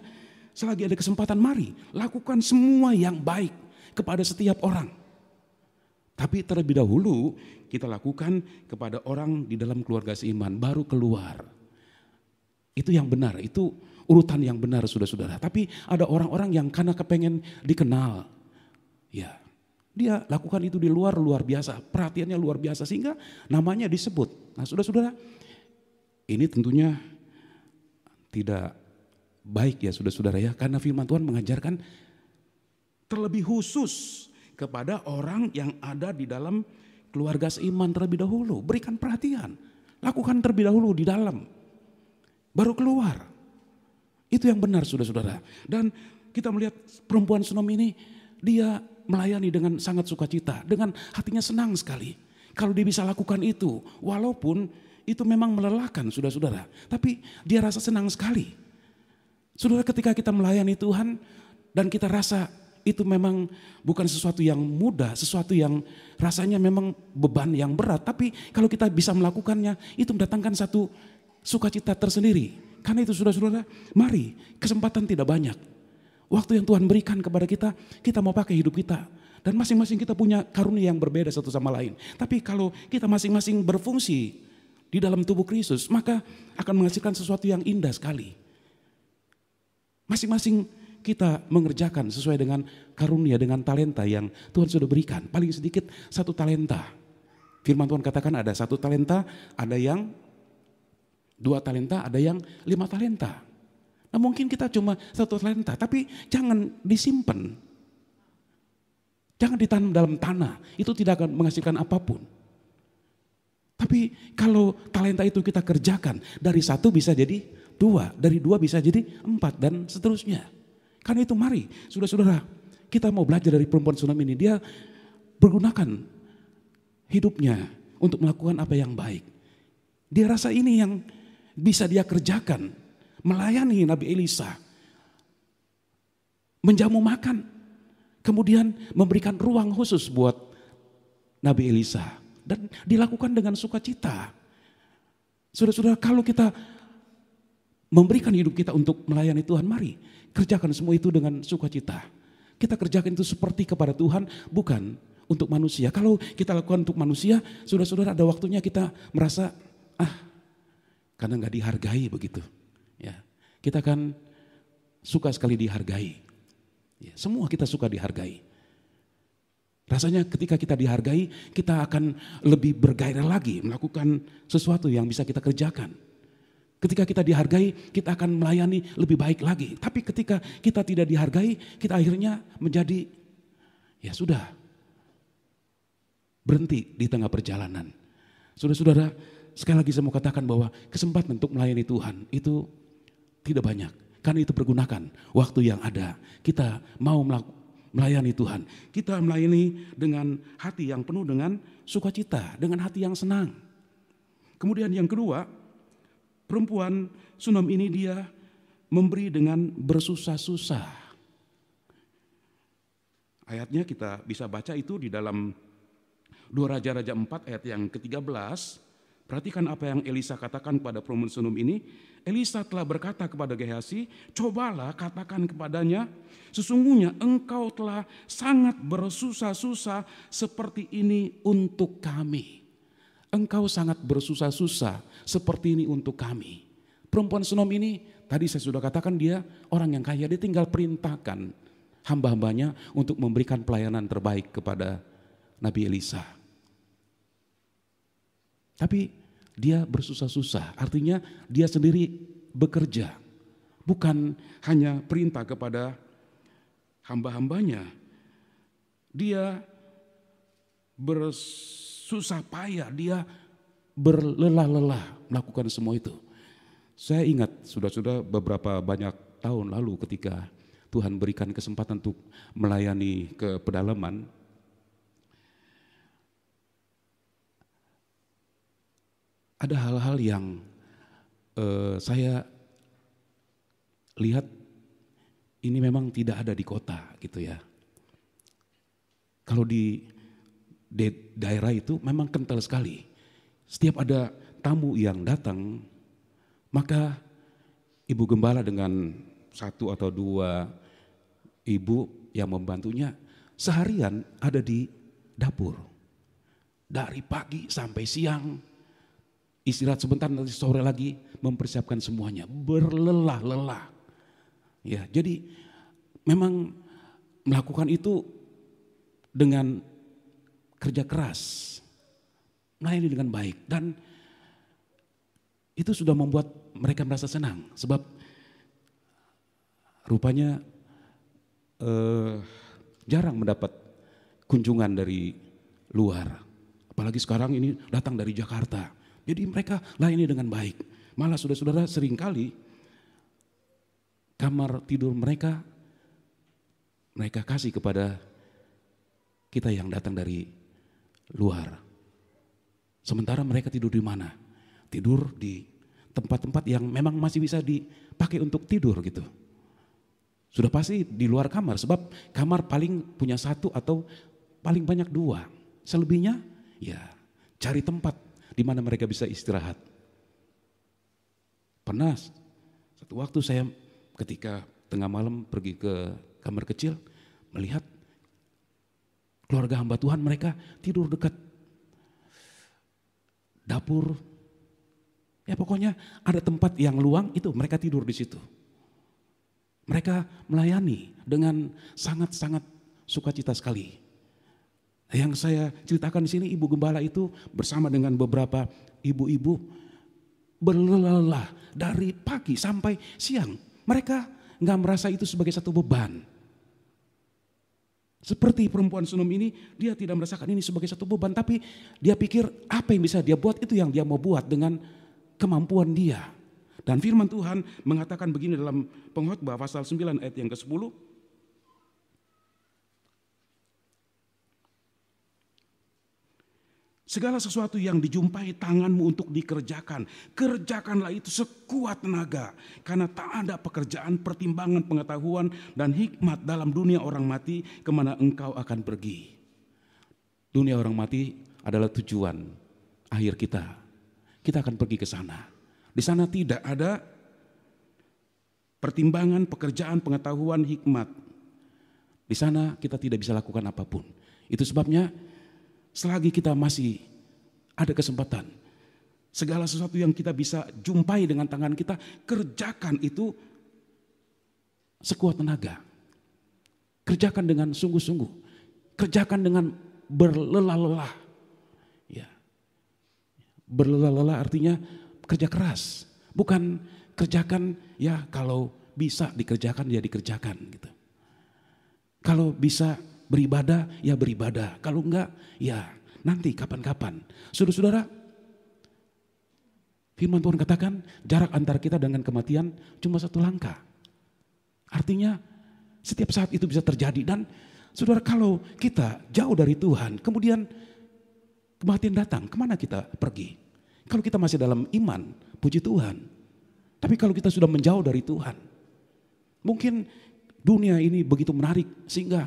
Speaker 4: selagi ada kesempatan, mari lakukan semua yang baik kepada setiap orang. Tapi terlebih dahulu kita lakukan kepada orang di dalam keluarga seiman, baru keluar. Itu yang benar, itu urutan yang benar saudara-saudara. Tapi ada orang-orang yang karena kepengen dikenal, ya dia lakukan itu di luar biasa, perhatiannya luar biasa sehingga namanya disebut. Nah saudara-saudara, ini tentunya tidak baik ya saudara-saudara ya, karena firman Tuhan mengajarkan terlebih khusus kepada orang yang ada di dalam keluarga seiman terlebih dahulu. Berikan perhatian, lakukan terlebih dahulu di dalam, baru keluar. Itu yang benar saudara-saudara. Dan kita melihat perempuan Sunem ini, dia melayani dengan sangat sukacita, dengan hatinya senang sekali. Kalau dia bisa lakukan itu, walaupun itu memang melelahkan saudara-saudara, tapi dia rasa senang sekali. Saudara, ketika kita melayani Tuhan dan kita rasa itu memang bukan sesuatu yang mudah, sesuatu yang rasanya memang beban yang berat, tapi kalau kita bisa melakukannya, itu mendatangkan satu sukacita tersendiri. Karena itu saudara-saudara, mari, kesempatan tidak banyak. Waktu yang Tuhan berikan kepada kita, kita mau pakai hidup kita. Dan masing-masing kita punya karunia yang berbeda satu sama lain. Tapi kalau kita masing-masing berfungsi di dalam tubuh Kristus, maka akan menghasilkan sesuatu yang indah sekali. Masing-masing kita mengerjakan sesuai dengan karunia, dengan talenta yang Tuhan sudah berikan. Paling sedikit 1 talenta. Firman Tuhan katakan ada 1 talenta, ada yang 2 talenta, ada yang 5 talenta. Nah mungkin kita cuma 1 talenta, tapi jangan disimpan. Jangan ditanam dalam tanah, itu tidak akan menghasilkan apapun. Tapi kalau talenta itu kita kerjakan, dari 1 bisa jadi 2, dari 2 bisa jadi 4 dan seterusnya. Karena itu mari saudara-saudara, kita mau belajar dari perempuan Sunem ini. Dia bergunakan hidupnya untuk melakukan apa yang baik. Dia rasa ini yang bisa dia kerjakan, melayani Nabi Elisa, menjamu makan, kemudian memberikan ruang khusus buat Nabi Elisa. Dan dilakukan dengan sukacita. Saudara-saudara, kalau kita memberikan hidup kita untuk melayani Tuhan, mari kerjakan semua itu dengan sukacita. Kita kerjakan itu seperti kepada Tuhan, bukan untuk manusia. Kalau kita lakukan untuk manusia, saudara-saudara, ada waktunya kita merasa, karena gak dihargai begitu. Ya, kita kan suka sekali dihargai. Ya, semua kita suka dihargai. Rasanya ketika kita dihargai, kita akan lebih bergairah lagi melakukan sesuatu yang bisa kita kerjakan. Ketika kita dihargai, kita akan melayani lebih baik lagi. Tapi ketika kita tidak dihargai, kita akhirnya menjadi, ya sudah, berhenti di tengah perjalanan. Saudara-saudara, sekali lagi saya mau katakan bahwa kesempatan untuk melayani Tuhan itu tidak banyak. Karena itu pergunakan waktu yang ada. Kita mau melayani Tuhan. Kita melayani dengan hati yang penuh dengan sukacita, dengan hati yang senang. Kemudian yang kedua, perempuan Sunem ini dia memberi dengan bersusah-susah. Ayatnya kita bisa baca itu di dalam 2 Raja-Raja 4 ayat yang ke-13. Perhatikan apa yang Elisa katakan kepada perempuan Sunem ini. Elisa telah berkata kepada Gehazi, cobalah katakan kepadanya, sesungguhnya engkau telah sangat bersusah-susah seperti ini untuk kami. Engkau sangat bersusah-susah seperti ini untuk kami. Perempuan Sunem ini, tadi saya sudah katakan dia orang yang kaya, dia tinggal perintahkan hamba-hambanya untuk memberikan pelayanan terbaik kepada Nabi Elisa. Tapi dia bersusah-susah, artinya dia sendiri bekerja. Bukan hanya perintah kepada hamba-hambanya. Dia bersusah payah, dia berlelah-lelah melakukan semua itu. Saya ingat sudah beberapa banyak tahun lalu ketika Tuhan berikan kesempatan untuk melayani ke pedalaman. Ada hal-hal yang saya lihat ini memang tidak ada di kota gitu ya. Kalau di daerah itu memang kental sekali. Setiap ada tamu yang datang, Maka ibu gembala dengan 1 atau 2 ibu yang membantunya seharian ada di dapur. Dari pagi sampai siang, istirahat sebentar nanti sore lagi mempersiapkan semuanya, berlelah-lelah. Ya, jadi memang melakukan itu dengan kerja keras, melayani dengan baik, dan itu sudah membuat mereka merasa senang sebab rupanya jarang mendapat kunjungan dari luar, apalagi sekarang ini datang dari Jakarta. Jadi mereka layani dengan baik. Malah saudara-saudara seringkali kamar tidur mereka kasih kepada kita yang datang dari luar. Sementara mereka tidur di mana? Tidur di tempat-tempat yang memang masih bisa dipakai untuk tidur gitu. Sudah pasti di luar kamar, sebab kamar paling punya 1 atau paling banyak 2. Selebihnya ya cari tempat di mana mereka bisa istirahat. Pernah satu waktu saya ketika tengah malam pergi ke kamar kecil, melihat keluarga hamba Tuhan mereka tidur dekat dapur. Ya pokoknya ada tempat yang luang itu mereka tidur di situ. Mereka melayani dengan sangat-sangat sukacita sekali. Yang saya ceritakan di sini, ibu gembala itu bersama dengan beberapa ibu-ibu berlelah dari pagi sampai siang. Mereka nggak merasa itu sebagai satu beban. Seperti perempuan Sunem ini, dia tidak merasakan ini sebagai satu beban, tapi dia pikir apa yang bisa dia buat itu yang dia mau buat dengan kemampuan dia. Dan firman Tuhan mengatakan begini dalam Pengkhotbah pasal 9 ayat yang ke-10. Segala sesuatu yang dijumpai tanganmu untuk dikerjakan, kerjakanlah itu sekuat tenaga. Karena tak ada pekerjaan, pertimbangan, pengetahuan, dan hikmat dalam dunia orang mati kemana engkau akan pergi. Dunia orang mati adalah tujuan akhir kita. Kita akan pergi ke sana. Di sana tidak ada pertimbangan, pekerjaan, pengetahuan, hikmat. Di sana kita tidak bisa lakukan apapun. Itu sebabnya selagi kita masih ada kesempatan, segala sesuatu yang kita bisa jumpai dengan tangan kita, kerjakan itu sekuat tenaga. Kerjakan dengan sungguh-sungguh. Kerjakan dengan berlelah-lelah. Ya. Berlelah-lelah artinya kerja keras. Bukan kerjakan ya kalau bisa dikerjakan ya dikerjakan gitu. Kalau bisa beribadah ya beribadah. Kalau enggak ya nanti kapan-kapan. Saudara-saudara, firman Tuhan katakan jarak antara kita dengan kematian cuma 1 langkah. Artinya setiap saat itu bisa terjadi. Dan saudara, kalau kita jauh dari Tuhan kemudian kematian datang, kemana kita pergi? Kalau kita masih dalam iman, puji Tuhan. Tapi kalau kita sudah menjauh dari Tuhan, mungkin dunia ini begitu menarik sehingga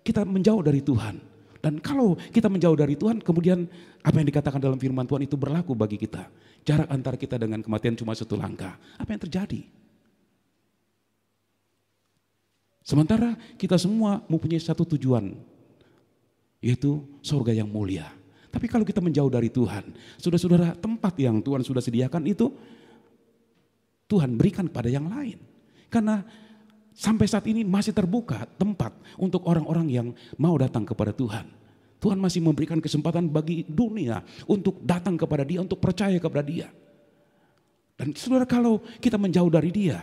Speaker 4: kita menjauh dari Tuhan. Dan kalau kita menjauh dari Tuhan, kemudian apa yang dikatakan dalam firman Tuhan itu berlaku bagi kita. Jarak antara kita dengan kematian cuma 1 langkah. Apa yang terjadi? Sementara kita semua mempunyai satu tujuan, yaitu surga yang mulia. Tapi kalau kita menjauh dari Tuhan, saudara-saudara, tempat yang Tuhan sudah sediakan itu Tuhan berikan kepada yang lain. Karena sampai saat ini masih terbuka tempat untuk orang-orang yang mau datang kepada Tuhan. Tuhan masih memberikan kesempatan bagi dunia untuk datang kepada Dia, untuk percaya kepada Dia. Dan saudara, kalau kita menjauh dari Dia,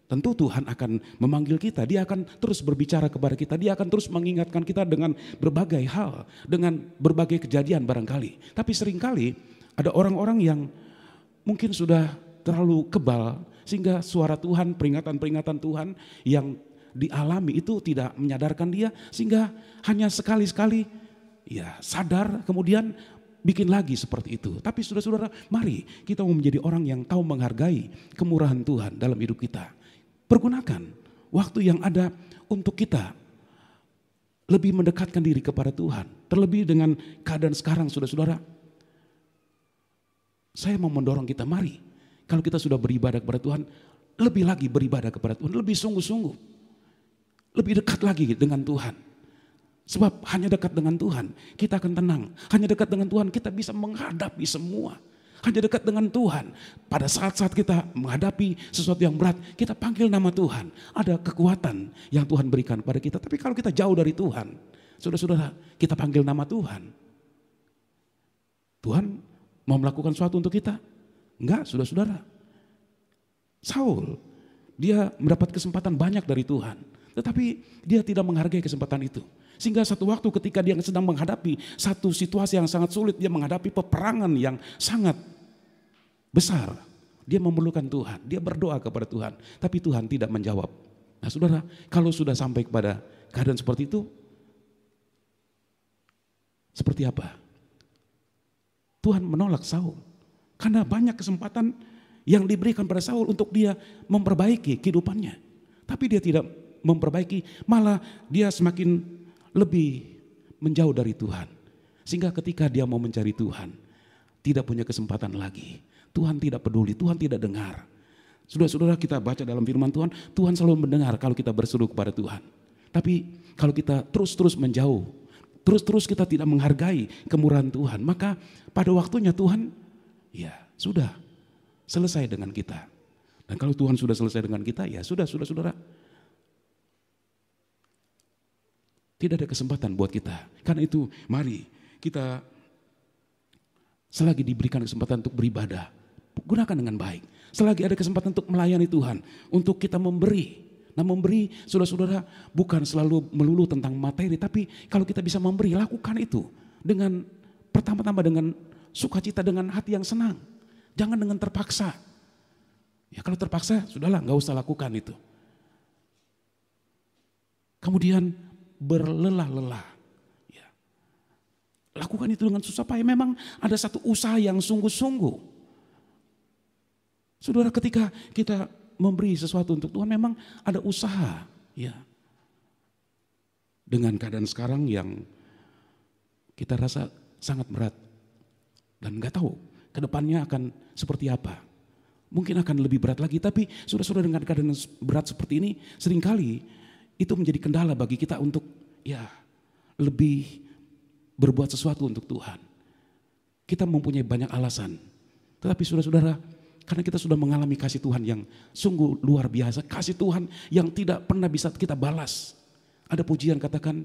Speaker 4: tentu Tuhan akan memanggil kita, Dia akan terus berbicara kepada kita, Dia akan terus mengingatkan kita dengan berbagai hal, dengan berbagai kejadian barangkali. Tapi seringkali ada orang-orang yang mungkin sudah terlalu kebal sehingga suara Tuhan, peringatan-peringatan Tuhan yang dialami itu tidak menyadarkan dia, sehingga hanya sekali-sekali ya sadar kemudian bikin lagi seperti itu. Tapi saudara-saudara, mari kita mau menjadi orang yang tahu menghargai kemurahan Tuhan dalam hidup kita. Pergunakan waktu yang ada untuk kita lebih mendekatkan diri kepada Tuhan. Terlebih dengan keadaan sekarang, saudara-saudara. Saya mau mendorong kita, mari Kalau kita sudah beribadah kepada Tuhan, lebih lagi beribadah kepada Tuhan, lebih sungguh-sungguh. Lebih dekat lagi dengan Tuhan. Sebab hanya dekat dengan Tuhan kita akan tenang. Hanya dekat dengan Tuhan kita bisa menghadapi semua. Hanya dekat dengan Tuhan. Pada saat-saat kita menghadapi sesuatu yang berat, kita panggil nama Tuhan. Ada kekuatan yang Tuhan berikan pada kita. Tapi kalau kita jauh dari Tuhan, saudara-saudara, kita panggil nama Tuhan. Tuhan mau melakukan sesuatu untuk kita? Enggak, saudara-saudara. Saul, dia mendapat kesempatan banyak dari Tuhan. Tetapi dia tidak menghargai kesempatan itu. Sehingga satu waktu ketika dia sedang menghadapi satu situasi yang sangat sulit, dia menghadapi peperangan yang sangat besar. Dia memerlukan Tuhan, dia berdoa kepada Tuhan. Tapi Tuhan tidak menjawab. Nah saudara, kalau sudah sampai kepada keadaan seperti itu, seperti apa? Tuhan menolak Saul. Karena banyak kesempatan yang diberikan pada Saul untuk dia memperbaiki kehidupannya. Tapi dia tidak memperbaiki, malah dia semakin lebih menjauh dari Tuhan. Sehingga ketika dia mau mencari Tuhan, tidak punya kesempatan lagi. Tuhan tidak peduli, Tuhan tidak dengar. Saudara-saudara, kita baca dalam firman Tuhan, Tuhan selalu mendengar kalau kita berseru kepada Tuhan. Tapi kalau kita terus-terus menjauh, terus-terus kita tidak menghargai kemurahan Tuhan, maka pada waktunya Tuhan, ya sudah selesai dengan kita. Dan kalau Tuhan sudah selesai dengan kita, ya sudah, saudara. Tidak ada kesempatan buat kita. Karena itu mari kita selagi diberikan kesempatan untuk beribadah, gunakan dengan baik. Selagi ada kesempatan untuk melayani Tuhan, untuk kita memberi. Nah memberi, saudara-saudara, bukan selalu melulu tentang materi, tapi kalau kita bisa memberi, lakukan itu dengan pertama-tama dengan sukacita, dengan hati yang senang. Jangan dengan terpaksa. Ya kalau terpaksa, sudahlah, nggak usah lakukan itu. Kemudian berlelah-lelah. Ya. Lakukan itu dengan susah payah. Memang ada satu usaha yang sungguh-sungguh. Saudara, ketika kita memberi sesuatu untuk Tuhan, memang ada usaha. Ya. Dengan keadaan sekarang yang kita rasa sangat berat. Dan gak tahu ke depannya akan seperti apa. Mungkin akan lebih berat lagi. Tapi saudara-saudara, dengan keadaan berat seperti ini, seringkali itu menjadi kendala bagi kita untuk ya lebih berbuat sesuatu untuk Tuhan. Kita mempunyai banyak alasan. Tetapi saudara-saudara, karena kita sudah mengalami kasih Tuhan yang sungguh luar biasa. Kasih Tuhan yang tidak pernah bisa kita balas. Ada pujian katakan,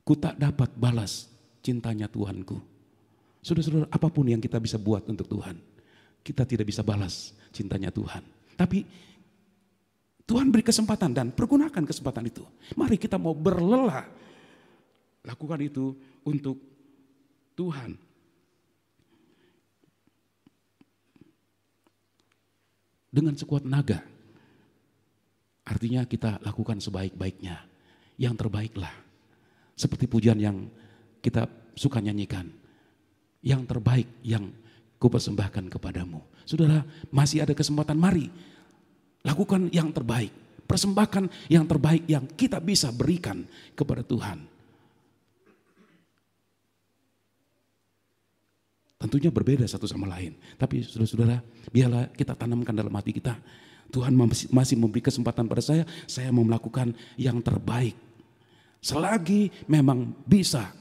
Speaker 4: ku tak dapat balas cintanya Tuhanku. Saudara-saudara, apapun yang kita bisa buat untuk Tuhan, kita tidak bisa balas cintanya Tuhan. Tapi Tuhan beri kesempatan dan pergunakan kesempatan itu. Mari kita mau berlelah. Lakukan itu untuk Tuhan. Dengan sekuat naga. Artinya kita lakukan sebaik-baiknya. Yang terbaiklah. Seperti pujian yang kita suka nyanyikan. Yang terbaik yang kupersembahkan kepadamu. Saudara, masih ada kesempatan, mari. Lakukan yang terbaik, persembahkan yang terbaik yang kita bisa berikan kepada Tuhan. Tentunya berbeda satu sama lain. Tapi saudara-saudara, biarlah kita tanamkan dalam hati kita. Tuhan masih memberi kesempatan pada saya mau melakukan yang terbaik. Selagi memang bisa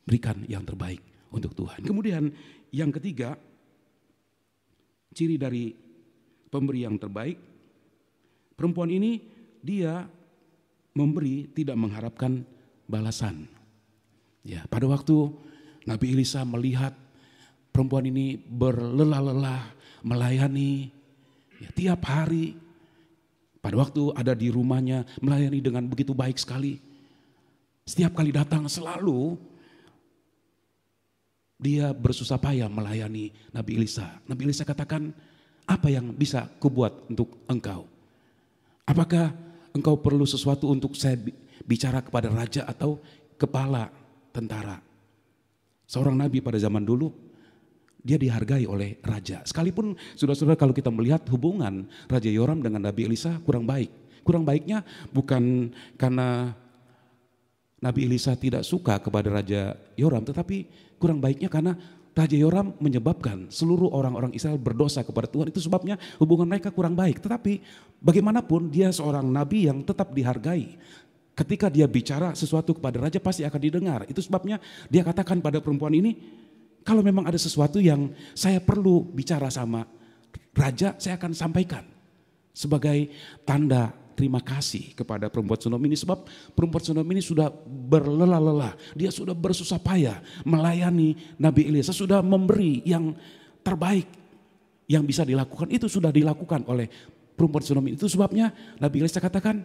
Speaker 4: berikan yang terbaik untuk Tuhan. Kemudian yang ketiga, ciri dari pemberi yang terbaik, perempuan ini dia memberi tidak mengharapkan balasan. Ya, pada waktu Nabi Elisa melihat perempuan ini berlelah-lelah melayani ya, tiap hari, pada waktu ada di rumahnya melayani dengan begitu baik sekali. Setiap kali datang selalu dia bersusah payah melayani Nabi Elisa. Nabi Elisa katakan, apa yang bisa kubuat untuk engkau? Apakah engkau perlu sesuatu untuk saya bicara kepada raja atau kepala tentara? Seorang nabi pada zaman dulu, dia dihargai oleh raja. Sekalipun saudara-saudara, kalau kita melihat hubungan Raja Yoram dengan Nabi Elisa kurang baik. Kurang baiknya bukan karena Nabi Elisa tidak suka kepada Raja Yoram, tetapi kurang baiknya karena Raja Yoram menyebabkan seluruh orang-orang Israel berdosa kepada Tuhan. Itu sebabnya hubungan mereka kurang baik. Tetapi bagaimanapun dia seorang nabi yang tetap dihargai. Ketika dia bicara sesuatu kepada raja pasti akan didengar. Itu sebabnya dia katakan pada perempuan ini, kalau memang ada sesuatu yang saya perlu bicara sama raja, saya akan sampaikan. Sebagai tanda terima kasih kepada perempuan Sunem ini. Sebab perempuan Sunem ini sudah berlelah-lelah. Dia sudah bersusah payah melayani Nabi Elia. Sudah memberi yang terbaik yang bisa dilakukan. Itu sudah dilakukan oleh perempuan Sunem ini. Itu sebabnya Nabi Elia katakan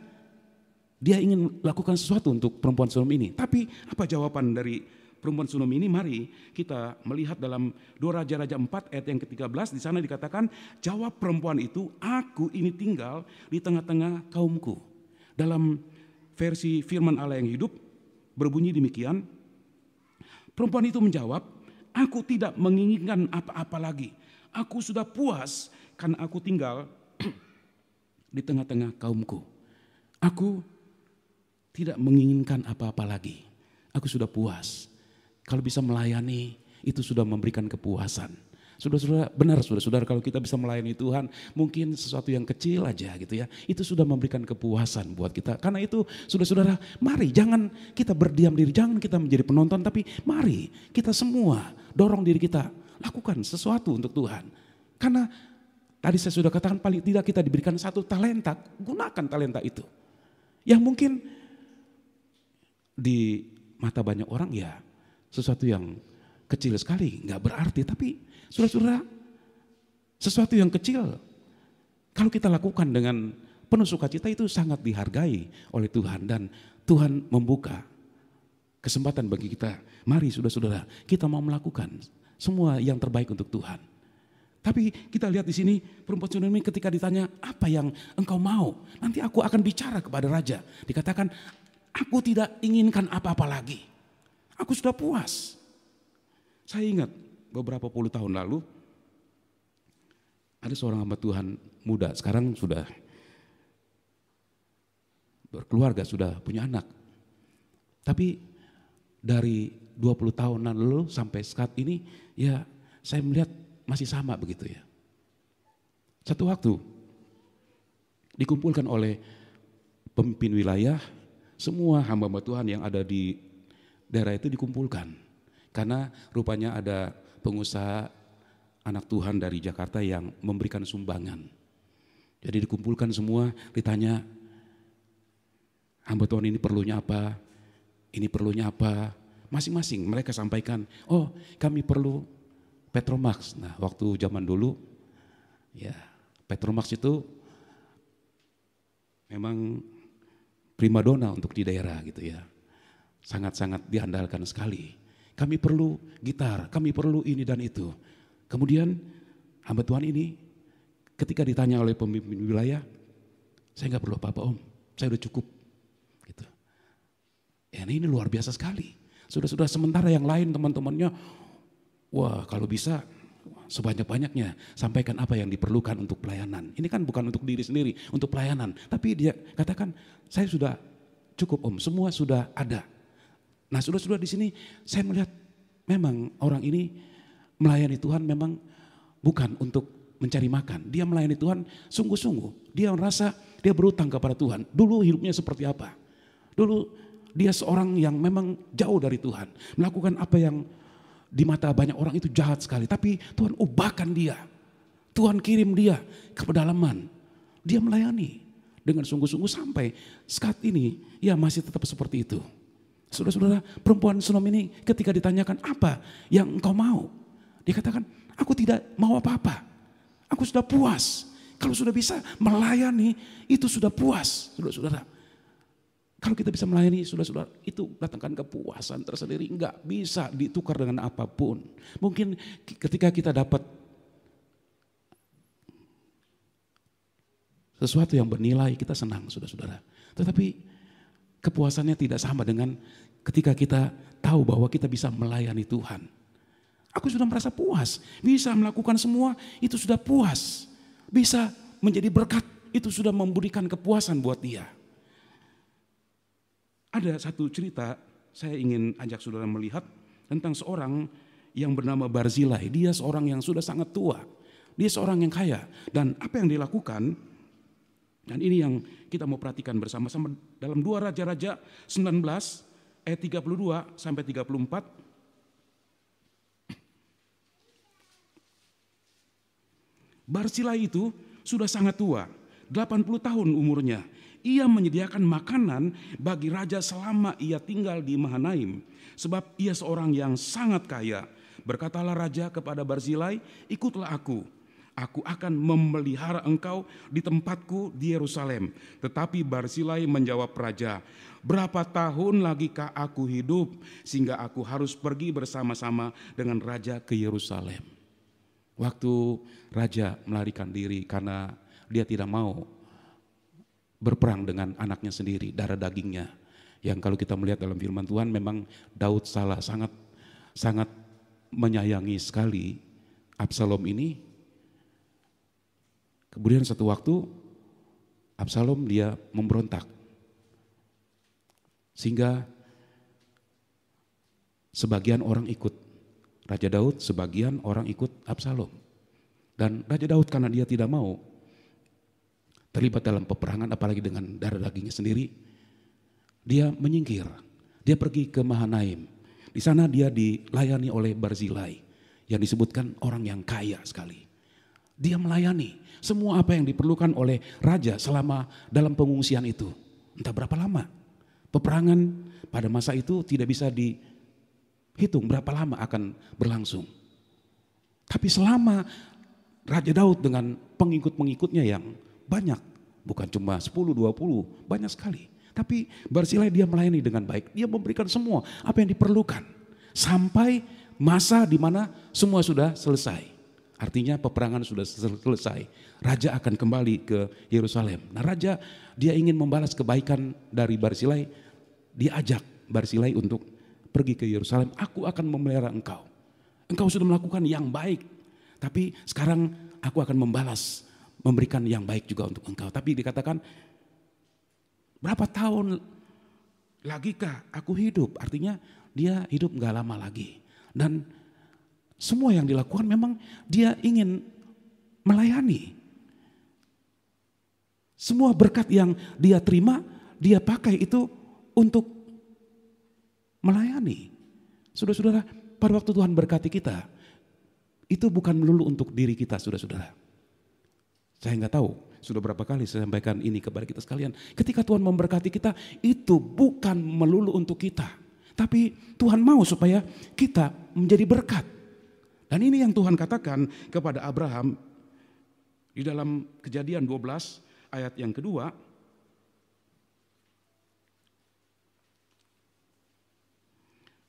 Speaker 4: dia ingin lakukan sesuatu untuk perempuan Sunem ini. Tapi apa jawaban dari perempuan Sunem ini? Mari kita melihat dalam 2 Raja-Raja 4 ayat yang ke-13. Di sana dikatakan, jawab perempuan itu, aku ini tinggal di tengah-tengah kaumku. Dalam versi firman Allah yang hidup berbunyi demikian, perempuan itu menjawab, aku tidak menginginkan apa-apa lagi. Aku sudah puas karena aku tinggal di tengah-tengah kaumku. Aku tidak menginginkan apa-apa lagi. Aku sudah puas. Kalau bisa melayani, itu sudah memberikan kepuasan. Saudara-saudara, benar saudara-saudara, kalau kita bisa melayani Tuhan, mungkin sesuatu yang kecil aja gitu ya, itu sudah memberikan kepuasan buat kita. Karena itu saudara-saudara, mari jangan kita berdiam diri, jangan kita menjadi penonton, tapi mari kita semua dorong diri kita, lakukan sesuatu untuk Tuhan. Karena tadi saya sudah katakan paling tidak kita diberikan 1 talenta, gunakan talenta itu. Yang mungkin di mata banyak orang ya sesuatu yang kecil sekali, nggak berarti. Tapi saudara-saudara, sesuatu yang kecil kalau kita lakukan dengan penuh sukacita itu sangat dihargai oleh Tuhan. Dan Tuhan membuka kesempatan bagi kita. Mari saudara-saudara, kita mau melakukan semua yang terbaik untuk Tuhan. Tapi kita lihat di sini perempuan Sunem ini ketika ditanya apa yang engkau mau, nanti aku akan bicara kepada raja. Dikatakan, aku tidak inginkan apa-apa lagi. Aku sudah puas. Saya ingat beberapa puluh tahun lalu ada seorang hamba Tuhan muda, sekarang sudah berkeluarga, sudah punya anak. Tapi dari 20 tahun lalu sampai saat ini ya saya melihat masih sama begitu ya. Satu waktu dikumpulkan oleh pemimpin wilayah, semua hamba-hamba Tuhan yang ada di daerah itu dikumpulkan. Karena rupanya ada pengusaha anak Tuhan dari Jakarta yang memberikan sumbangan. Jadi dikumpulkan semua, ditanya, hamba Tuhan ini perlunya apa, ini perlunya apa. Masing-masing mereka sampaikan, oh kami perlu Petromax. Nah waktu zaman dulu, ya Petromax itu memang primadona untuk di daerah gitu ya. Sangat-sangat diandalkan sekali. Kami perlu gitar, kami perlu ini dan itu. Kemudian hamba Tuhan ini ketika ditanya oleh pemimpin wilayah, saya nggak perlu apa-apa om, saya udah cukup. Gitu. Ya ini luar biasa sekali. Sudah sementara yang lain teman-temannya, wah kalau bisa sebanyak-banyaknya sampaikan apa yang diperlukan untuk pelayanan. Ini kan bukan untuk diri sendiri, untuk pelayanan. Tapi dia katakan, saya sudah cukup om, semua sudah ada. Nah saudara-saudara di sini saya melihat memang orang ini melayani Tuhan memang bukan untuk mencari makan. Dia melayani Tuhan sungguh-sungguh. Dia merasa dia berutang kepada Tuhan. Dulu hidupnya seperti apa? Dulu dia seorang yang memang jauh dari Tuhan. Melakukan apa yang di mata banyak orang itu jahat sekali. Tapi Tuhan ubahkan dia. Tuhan kirim dia ke pedalaman. Dia melayani dengan sungguh-sungguh sampai saat ini ya masih tetap seperti itu. Saudara-saudara, perempuan Sunem ini ketika ditanyakan apa yang engkau mau, dia katakan, aku tidak mau apa-apa. Aku sudah puas. Kalau sudah bisa melayani, itu sudah puas. Saudara-saudara, kalau kita bisa melayani, saudara-saudara, itu datangkan kepuasan tersendiri. Enggak bisa ditukar dengan apapun. Mungkin ketika kita dapat sesuatu yang bernilai, kita senang, saudara-saudara. Tetapi kepuasannya tidak sama dengan ketika kita tahu bahwa kita bisa melayani Tuhan. Aku sudah merasa puas, bisa melakukan semua, itu sudah puas. Bisa menjadi berkat, itu sudah memberikan kepuasan buat dia. Ada satu cerita, saya ingin ajak saudara melihat tentang seorang yang bernama Barzilai. Dia seorang yang sudah sangat tua. Dia seorang yang kaya. Dan apa yang dilakukan, dan ini yang kita mau perhatikan bersama-sama dalam 2 Raja-Raja 19 ayat 32 sampai 34. Barzilai itu sudah sangat tua, 80 tahun umurnya. Ia menyediakan makanan bagi raja selama ia tinggal di Mahanaim, sebab ia seorang yang sangat kaya. Berkatalah raja kepada Barzilai, ikutlah aku. Aku akan memelihara engkau di tempatku di Yerusalem. Tetapi Barzilai menjawab raja, berapa tahun lagikah aku hidup sehingga aku harus pergi bersama-sama dengan raja ke Yerusalem? Waktu raja melarikan diri karena dia tidak mau berperang dengan anaknya sendiri, darah dagingnya. Yang kalau kita melihat dalam firman Tuhan, memang Daud sangat menyayangi sekali Absalom ini. Kemudian satu waktu Absalom dia memberontak. Sehingga sebagian orang ikut Raja Daud, sebagian orang ikut Absalom. Dan Raja Daud karena dia tidak mau terlibat dalam peperangan apalagi dengan darah dagingnya sendiri, dia menyingkir. Dia pergi ke Mahanaim. Di sana dia dilayani oleh Barzilai yang disebutkan orang yang kaya sekali. Dia melayani semua apa yang diperlukan oleh raja selama dalam pengungsian itu. Entah berapa lama. Peperangan pada masa itu tidak bisa dihitung berapa lama akan berlangsung. Tapi selama Raja Daud dengan pengikut-pengikutnya yang banyak, bukan cuma 10, 20, banyak sekali. Tapi Barzilai dia melayani dengan baik. Dia memberikan semua apa yang diperlukan. Sampai masa di mana semua sudah selesai. Artinya peperangan sudah selesai. Raja akan kembali ke Yerusalem. Nah raja dia ingin membalas kebaikan dari Barzilai. Dia ajak Barzilai untuk pergi ke Yerusalem. Aku akan memelihara engkau. Engkau sudah melakukan yang baik. Tapi sekarang aku akan membalas, memberikan yang baik juga untuk engkau. Tapi dikatakan, berapa tahun lagikah aku hidup? Artinya dia hidup gak lama lagi. Dan semua yang dilakukan memang dia ingin melayani. Semua berkat yang dia terima, dia pakai itu untuk melayani. Saudara-saudara, pada waktu Tuhan berkati kita, itu bukan melulu untuk diri kita, saudara-saudara. Saya nggak tahu, sudah berapa kali saya sampaikan ini kepada kita sekalian. Ketika Tuhan memberkati kita, itu bukan melulu untuk kita. Tapi Tuhan mau supaya kita menjadi berkat. Dan ini yang Tuhan katakan kepada Abraham di dalam Kejadian 12 ayat yang kedua.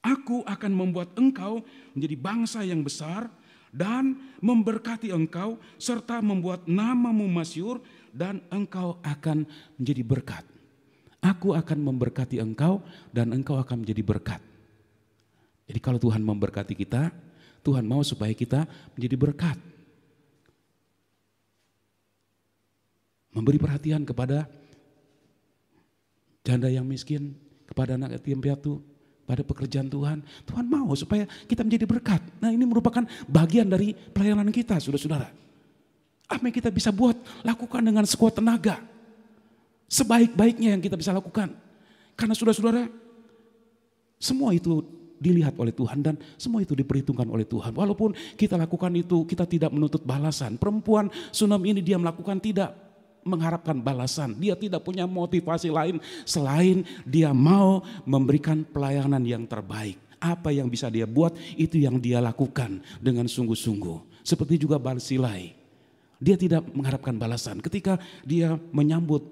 Speaker 4: Aku akan membuat engkau menjadi bangsa yang besar dan memberkati engkau serta membuat namamu masyhur dan engkau akan menjadi berkat. Aku akan memberkati engkau dan engkau akan menjadi berkat. Jadi kalau Tuhan memberkati kita, Tuhan mau supaya kita menjadi berkat. Memberi perhatian kepada janda yang miskin, kepada anak yatim piatu, pada pekerjaan Tuhan. Tuhan mau supaya kita menjadi berkat. Nah ini merupakan bagian dari pelayanan kita, saudara-saudara. Apa yang kita bisa buat, lakukan dengan sekuat tenaga. Sebaik-baiknya yang kita bisa lakukan. Karena saudara-saudara, semua itu dilihat oleh Tuhan dan semua itu diperhitungkan oleh Tuhan. Walaupun kita lakukan itu, kita tidak menuntut balasan. Perempuan Sunam ini dia melakukan tidak mengharapkan balasan. Dia tidak punya motivasi lain selain dia mau memberikan pelayanan yang terbaik. Apa yang bisa dia buat itu yang dia lakukan dengan sungguh-sungguh. Seperti juga Barzilai. Dia tidak mengharapkan balasan. Ketika dia menyambut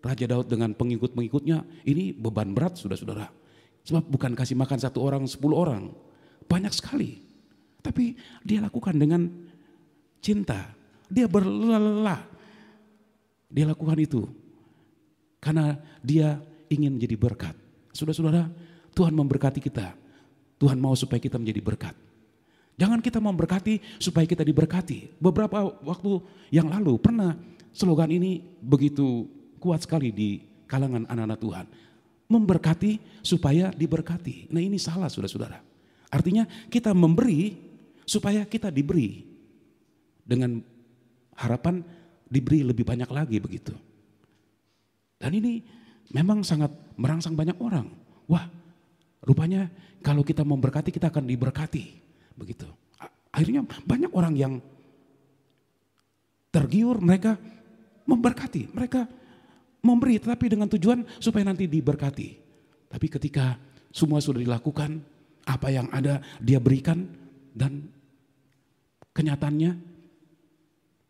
Speaker 4: Raja Daud dengan pengikut-pengikutnya, ini beban berat saudara-saudara. Sebab bukan kasih makan 1 orang, 10 orang. Banyak sekali. Tapi dia lakukan dengan cinta. Dia berlelah. Dia lakukan itu karena dia ingin menjadi berkat. Saudara-saudara, Tuhan memberkati kita. Tuhan mau supaya kita menjadi berkat. Jangan kita memberkati supaya kita diberkati. Beberapa waktu yang lalu pernah slogan ini begitu kuat sekali di kalangan anak-anak Tuhan. Memberkati supaya diberkati. Nah ini salah saudara-saudara. Artinya kita memberi supaya kita diberi. Dengan harapan diberi lebih banyak lagi begitu. Dan ini memang sangat merangsang banyak orang. Wah, rupanya kalau kita memberkati kita akan diberkati. Begitu. Akhirnya banyak orang yang tergiur, mereka memberkati. Mereka memberi tetapi dengan tujuan supaya nanti diberkati. Tapi ketika semua sudah dilakukan, apa yang ada dia berikan dan kenyataannya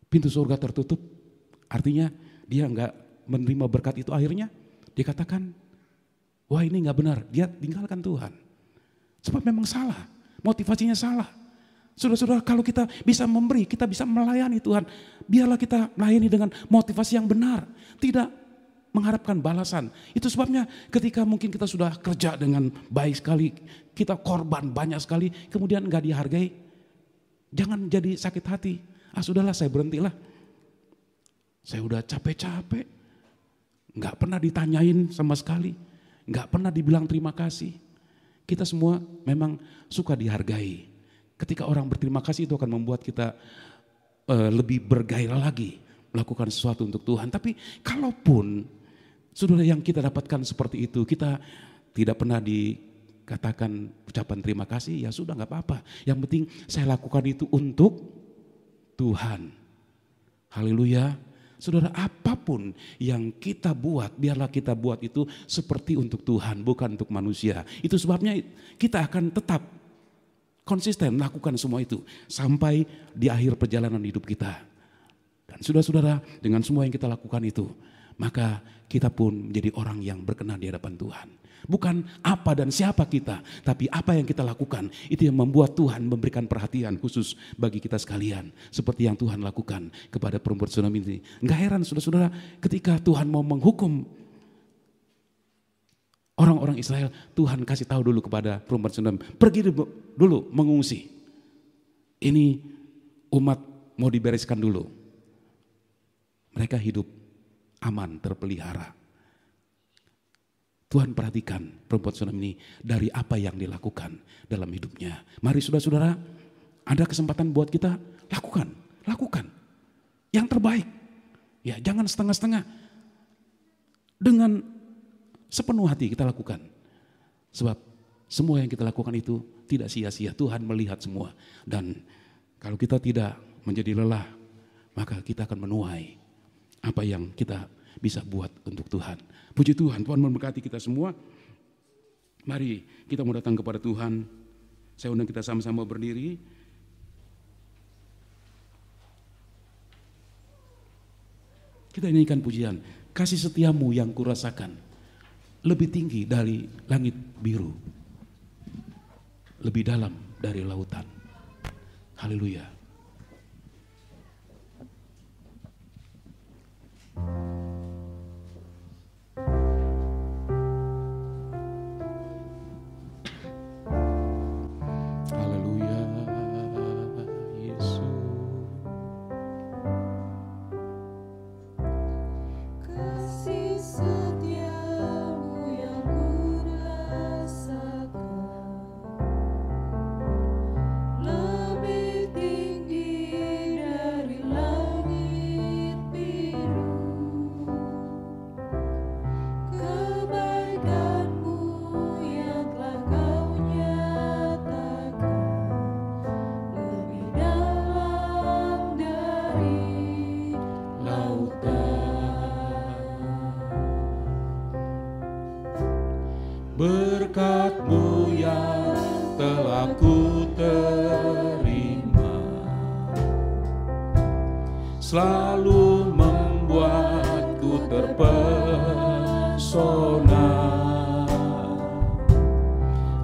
Speaker 4: pintu surga tertutup. Artinya dia enggak menerima berkat itu, akhirnya dikatakan, wah ini enggak benar, dia tinggalkan Tuhan. Sebab memang salah, motivasinya salah. Saudara-saudara, kalau kita bisa memberi, kita bisa melayani Tuhan, biarlah kita melayani dengan motivasi yang benar, tidak mengharapkan balasan. Itu sebabnya ketika mungkin kita sudah kerja dengan baik sekali, kita korban banyak sekali, kemudian enggak dihargai, jangan jadi sakit hati. Sudahlah, saya berhentilah. Saya udah capek-capek, enggak pernah ditanyain sama sekali, enggak pernah dibilang terima kasih. Kita semua memang suka dihargai. Ketika orang berterima kasih itu akan membuat kita lebih bergairah lagi melakukan sesuatu untuk Tuhan. Tapi kalaupun saudara yang kita dapatkan seperti itu, kita tidak pernah dikatakan ucapan terima kasih, ya sudah enggak apa-apa. Yang penting saya lakukan itu untuk Tuhan. Haleluya. Saudara, apapun yang kita buat, biarlah kita buat itu seperti untuk Tuhan, bukan untuk manusia. Itu sebabnya kita akan tetap konsisten melakukan semua itu sampai di akhir perjalanan hidup kita. Dan saudara-saudara, dengan semua yang kita lakukan itu, maka kita pun menjadi orang yang berkenan di hadapan Tuhan. Bukan apa dan siapa kita, tapi apa yang kita lakukan. Itu yang membuat Tuhan memberikan perhatian khusus bagi kita sekalian. Seperti yang Tuhan lakukan kepada perempuan Sunam ini. Enggak heran saudara-saudara, ketika Tuhan mau menghukum orang-orang Israel, Tuhan kasih tahu dulu kepada perempuan Sunam, pergi dulu mengungsi. Ini umat mau dibereskan dulu. Mereka hidup aman, terpelihara. Tuhan perhatikan perempuan Sunam ini dari apa yang dilakukan dalam hidupnya. Mari saudara-saudara, ada kesempatan buat kita lakukan yang terbaik. Ya, jangan setengah-setengah. Dengan sepenuh hati kita lakukan. Sebab semua yang kita lakukan itu tidak sia-sia. Tuhan melihat semua. Dan kalau kita tidak menjadi lelah, maka kita akan menuai apa yang kita bisa buat untuk Tuhan. Puji Tuhan, Tuhan memberkati kita semua. Mari kita mau datang kepada Tuhan. Saya undang kita sama-sama berdiri. Kita nyanyikan pujian, kasih setiamu yang kurasakan lebih tinggi dari langit biru, lebih dalam dari lautan. Haleluya.
Speaker 5: Berkat-Mu yang telah ku terima selalu membuatku terpesona.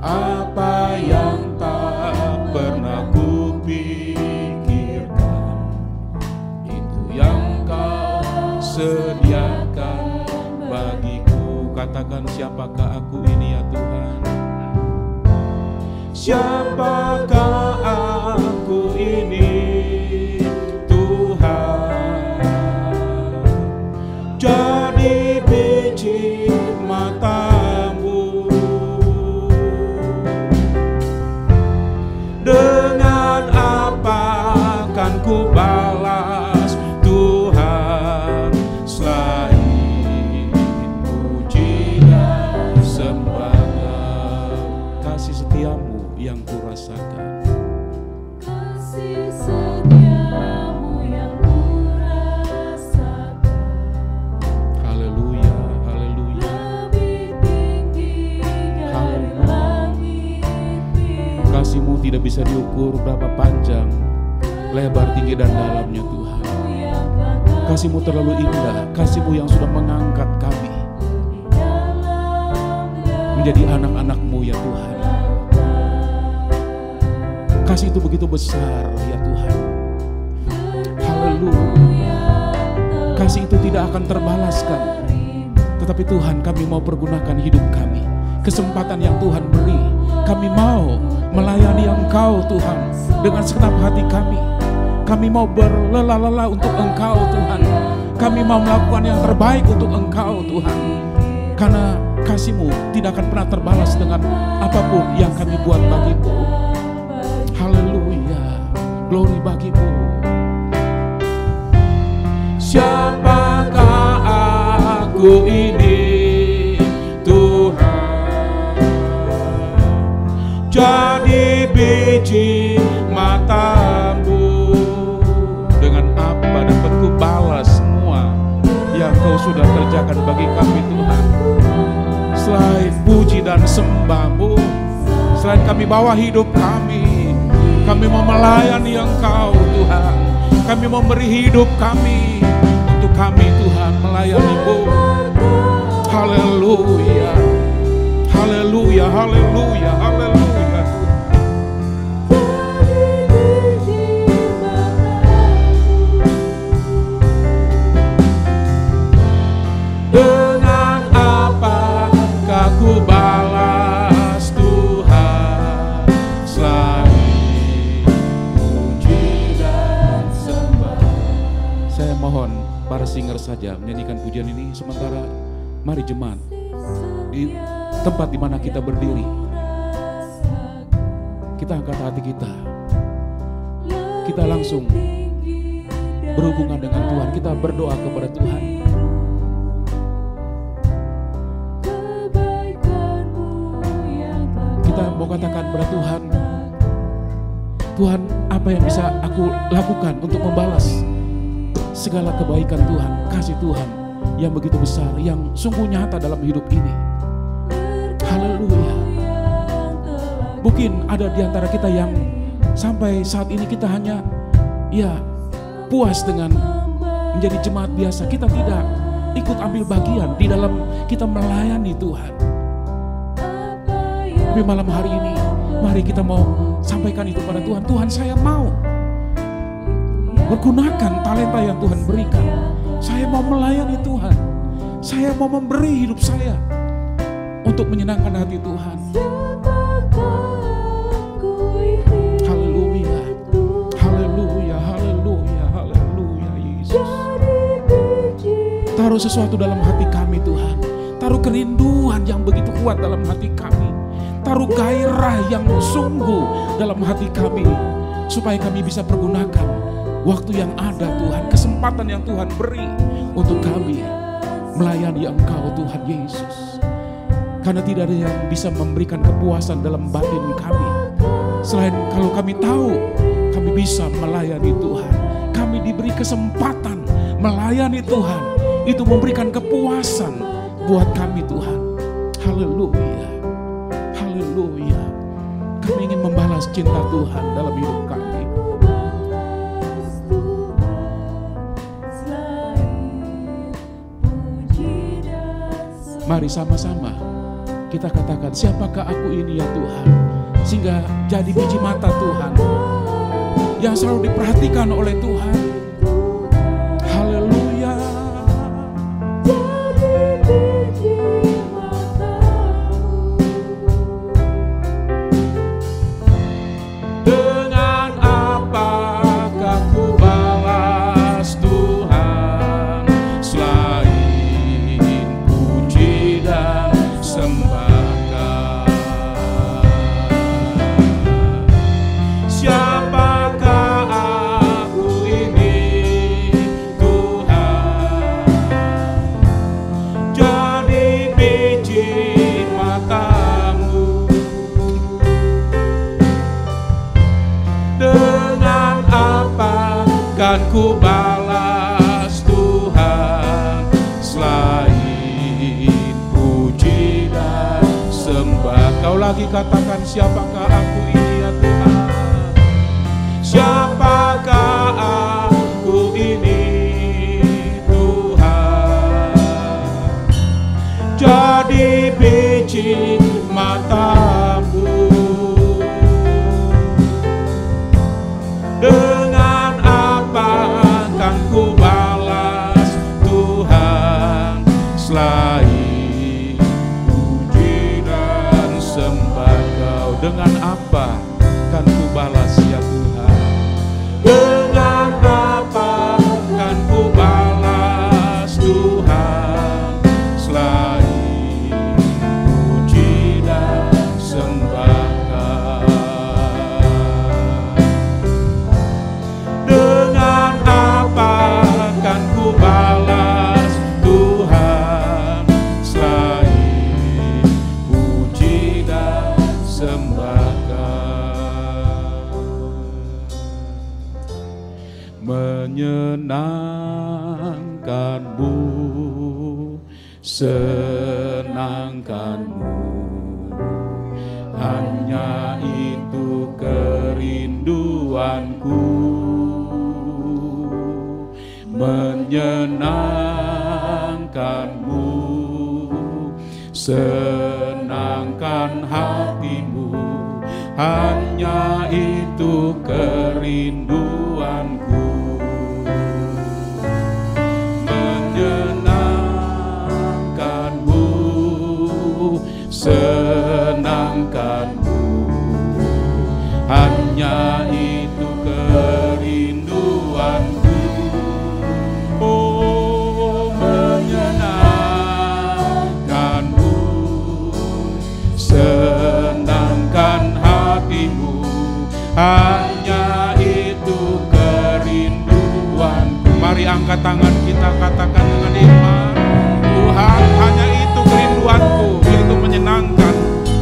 Speaker 5: Apa yang tak pernah ku pikirkan, itu yang Kau sediakan bagiku. Katakan, siapakah aku ini ya Tuhan? Siapakah aku ini Tuhan? Jadi biji mata-Mu. balas Tuhan selain puji dan sembah.
Speaker 4: Kasih setiamu yang kurasakan.
Speaker 1: Kasih setiamu yang kurasakan.
Speaker 4: Haleluya, haleluya.
Speaker 1: Lebih tinggi dari langit biru.
Speaker 4: Kasih-Mu tidak bisa diukur berapa panjang, lebar, tinggi, dan dalamnya Tuhan. Kasih-Mu terlalu indah, Kasih-Mu yang sudah mengangkat kami menjadi anak-anak-Mu ya Tuhan. Kasih itu begitu besar ya Tuhan. Haleluya. Kasih itu tidak akan terbalaskan. Tetapi Tuhan, kami mau pergunakan hidup kami, kesempatan yang Tuhan beri. Kami mau melayani Engkau Tuhan dengan segenap hati kami. Kami mau berlelah-lelah untuk Engkau Tuhan. Kami mau melakukan yang terbaik untuk Engkau Tuhan. Karena kasih-Mu tidak akan pernah terbalas dengan apapun yang kami buat bagi-Mu. Haleluya, glory bagi-Mu.
Speaker 5: Siapakah aku ini Tuhan, jadi biji mata-Mu.
Speaker 4: Dengan apa dapat ku balas semua yang Kau sudah kerjakan bagi kami Tuhan. Selain puji dan sembah-Mu, selain kami bawa hidup kami mau melayani Engkau Tuhan. Kami mau beri hidup kami untuk kami Tuhan melayani-Mu. Haleluya, haleluya, haleluya, haleluya.
Speaker 5: Dengan apakah ku balas Tuhan selain puji dan sembah.
Speaker 4: Saya mohon para singer saja menyanyikan pujian ini, sementara mari jemaat di tempat di mana kita berdiri, kita angkat hati kita langsung berhubungan dengan Tuhan, kita berdoa kepada Tuhan. Kita mau katakan kepada Tuhan, Tuhan, apa yang bisa aku lakukan untuk membalas segala kebaikan Tuhan, kasih Tuhan yang begitu besar, yang sungguh nyata dalam hidup ini. Haleluya. Mungkin ada di antara kita yang sampai saat ini kita hanya puas dengan menjadi jemaat biasa. Kita tidak ikut ambil bagian di dalam kita melayani Tuhan. Tapi malam hari ini, mari kita mau sampaikan itu pada Tuhan. Tuhan, saya mau menggunakan talenta yang Tuhan berikan. Saya mau melayani Tuhan. Saya mau memberi hidup saya untuk menyenangkan hati Tuhan. Haleluya, haleluya, haleluya, haleluya, Yesus. Taruh sesuatu dalam hati kami Tuhan. Taruh kerinduan yang begitu kuat dalam hati kami. Taruh gairah yang sungguh dalam hati kami, supaya kami bisa pergunakan waktu yang ada Tuhan, kesempatan yang Tuhan beri untuk kami melayani Engkau Tuhan Yesus. Karena tidak ada yang bisa memberikan kepuasan dalam batin kami selain kalau kami tahu kami bisa melayani Tuhan. Kami diberi kesempatan melayani Tuhan, itu memberikan kepuasan buat kami Tuhan. Haleluya, haleluya. Kami ingin membalas cinta Tuhan dalam hidup kami. Mari sama-sama kita katakan, siapakah aku ini ya Tuhan, sehingga jadi biji mata Tuhan yang selalu diperhatikan oleh Tuhan. Haleluya.
Speaker 5: Dengan apakah ku balas Tuhan selain puji dan sembahkan? Siapakah aku ini lagi katakan, siapakah aku ini ya Tuhan? Siapakah aku ini Tuhan? Jadi biji matamu, dengan apa kan ku balas Tuhan selain puji dan sembah Kau? Dengan apa kan ku balas ya Tuhan? Dengan apa kan ku balas Tuhan selain puji dan sembah Kau? Dengan apa kan ku balas Tuhan selain puji dan sembah Kau? Menyenangkanmu, senangkanmu, hanya itu kerinduanku. Menyenangkanmu, senangkan hatimu, hanya itu kerinduanku. Menyenangkanmu, senangkanmu, hanya itu kerinduanku. Oh, menyenangkanmu, senangkan hatimu, hanya itu kerinduanku. Mari angkat tangan kita, katakan dengan iman, Tuhan, hanya itu kerinduanku, yaitu menyenangkan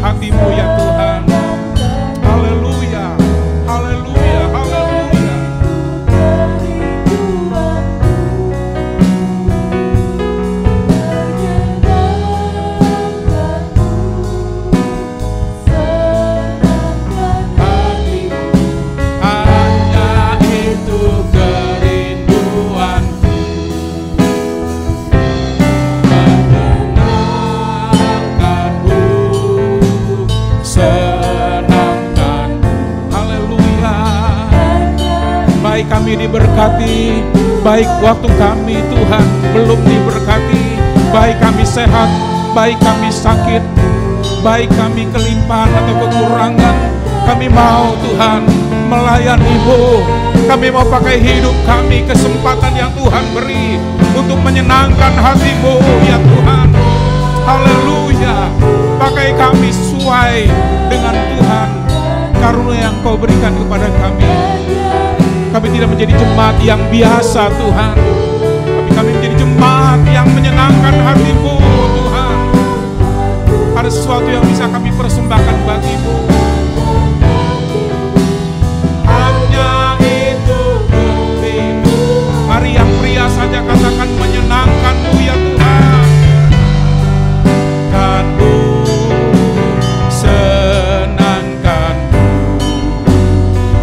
Speaker 5: hatimu ya Tuhan. Haleluya, haleluya, haleluya. Hanya itu kerinduanku. Menyenangkanmu, senangkanmu. Haleluya. Baik kami diberkati, baik waktu kami Tuhan belum diberkati, baik kami sehat, baik kami sakit, baik kami kelimpahan atau kekurangan, kami mau Tuhan melayani-Mu. Kami mau pakai hidup kami, kesempatan yang Tuhan beri untuk menyenangkan hati-Mu ya Tuhan. Haleluya. Pakai kami sesuai dengan Tuhan karunia yang Kau berikan kepada kami. Kami tidak menjadi jemaat yang biasa Tuhan, tapi kami menjadi jemaat yang menyenangkan hati-Mu Tuhan. Ada sesuatu yang bisa kami persembahkan bagi-Mu. Hanya itu kerindu. Mari yang pria saja katakan, menyenangkan-Mu ya Tuhan. Kan-Mu, senangkan-Mu,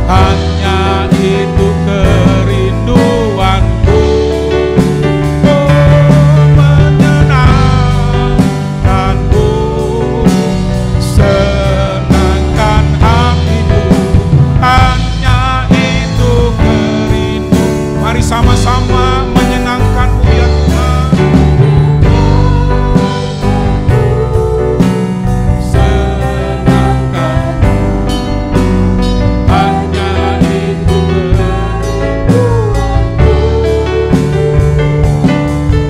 Speaker 5: hanya itu kerinduanku. Oh, menyenangkan-Mu, senangkan hatimu, hanya itu kerindu. Mari sama-sama menyenangkan-Mu ya Tuhan. Senangkan-Mu, hanya itu kerinduanku.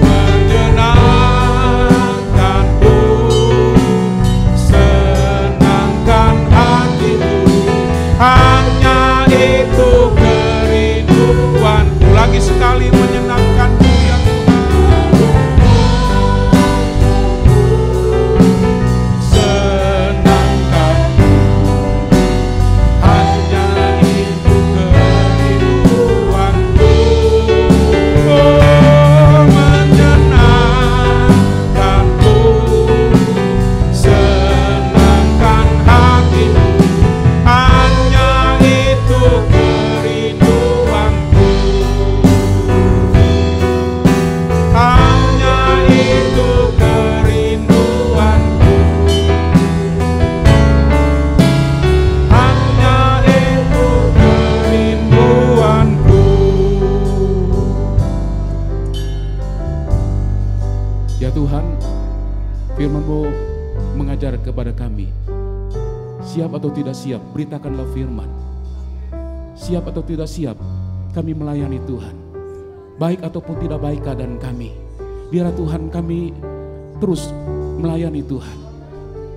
Speaker 5: Menyenangkan-Mu, senangkan hatimu, hanya itu kerinduanku. Lagi sekali menyenangkan.
Speaker 4: Firman-Mu mengajar kepada kami, siap atau tidak siap, beritakanlah firman. Siap atau tidak siap, kami melayani Tuhan. Baik ataupun tidak baik keadaan kami, biarlah Tuhan kami terus melayani Tuhan.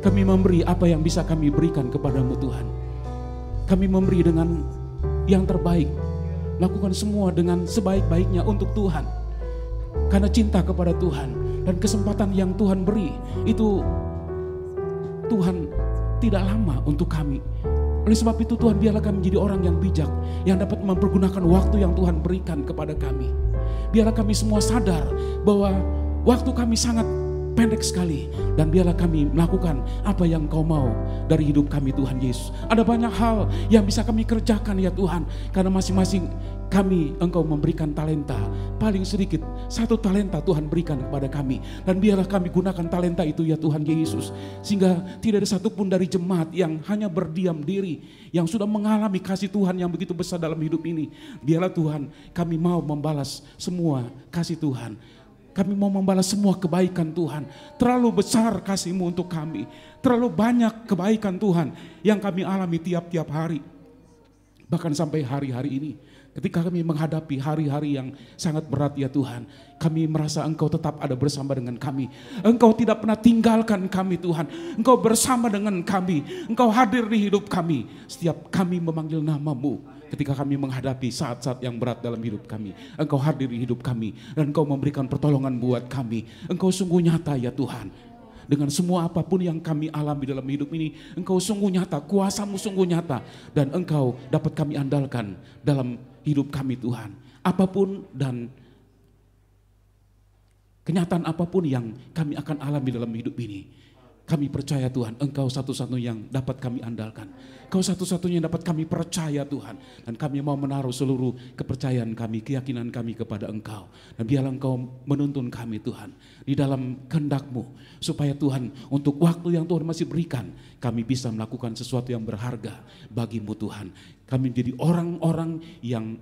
Speaker 4: Kami memberi apa yang bisa kami berikan kepadamu Tuhan. Kami memberi dengan yang terbaik, lakukan semua dengan sebaik-baiknya untuk Tuhan. Karena cinta kepada Tuhan dan kesempatan yang Tuhan beri itu Tuhan tidak lama untuk kami. Oleh sebab itu Tuhan, biarlah kami menjadi orang yang bijak, yang dapat mempergunakan waktu yang Tuhan berikan kepada kami. Biarlah kami semua sadar bahwa waktu kami sangat pendek sekali, dan biarlah kami melakukan apa yang Kau mau dari hidup kami Tuhan Yesus. Ada banyak hal yang bisa kami kerjakan ya Tuhan, karena masing-masing kami Engkau memberikan talenta. Paling sedikit 1 talenta Tuhan berikan kepada kami, dan biarlah kami gunakan talenta itu ya Tuhan Yesus, sehingga tidak ada satupun dari jemaat yang hanya berdiam diri, yang sudah mengalami kasih Tuhan yang begitu besar dalam hidup ini. Biarlah Tuhan kami mau membalas semua kasih Tuhan. Kami mau membalas semua kebaikan Tuhan. Terlalu besar kasih-Mu untuk kami. Terlalu banyak kebaikan Tuhan yang kami alami tiap-tiap hari. Bahkan sampai hari-hari ini, ketika kami menghadapi hari-hari yang sangat berat ya Tuhan, kami merasa Engkau tetap ada bersama dengan kami. Engkau tidak pernah tinggalkan kami Tuhan. Engkau bersama dengan kami. Engkau hadir di hidup kami. Setiap kami memanggil nama-Mu. Ketika kami menghadapi saat-saat yang berat dalam hidup kami, Engkau hadir di hidup kami, dan Engkau memberikan pertolongan buat kami. Engkau sungguh nyata ya Tuhan. Dengan semua apapun yang kami alami dalam hidup ini, Engkau sungguh nyata, kuasa-Mu sungguh nyata, dan Engkau dapat kami andalkan dalam hidup kami Tuhan. Apapun dan kenyataan apapun yang kami akan alami dalam hidup ini, kami percaya Tuhan, Engkau satu-satunya yang dapat kami andalkan. Engkau satu-satunya yang dapat kami percaya Tuhan. Dan kami mau menaruh seluruh kepercayaan kami, keyakinan kami kepada Engkau. Dan biarlah Engkau menuntun kami Tuhan di dalam kehendak-Mu. Supaya Tuhan, untuk waktu yang Tuhan masih berikan, kami bisa melakukan sesuatu yang berharga bagi-Mu Tuhan. Kami menjadi orang-orang yang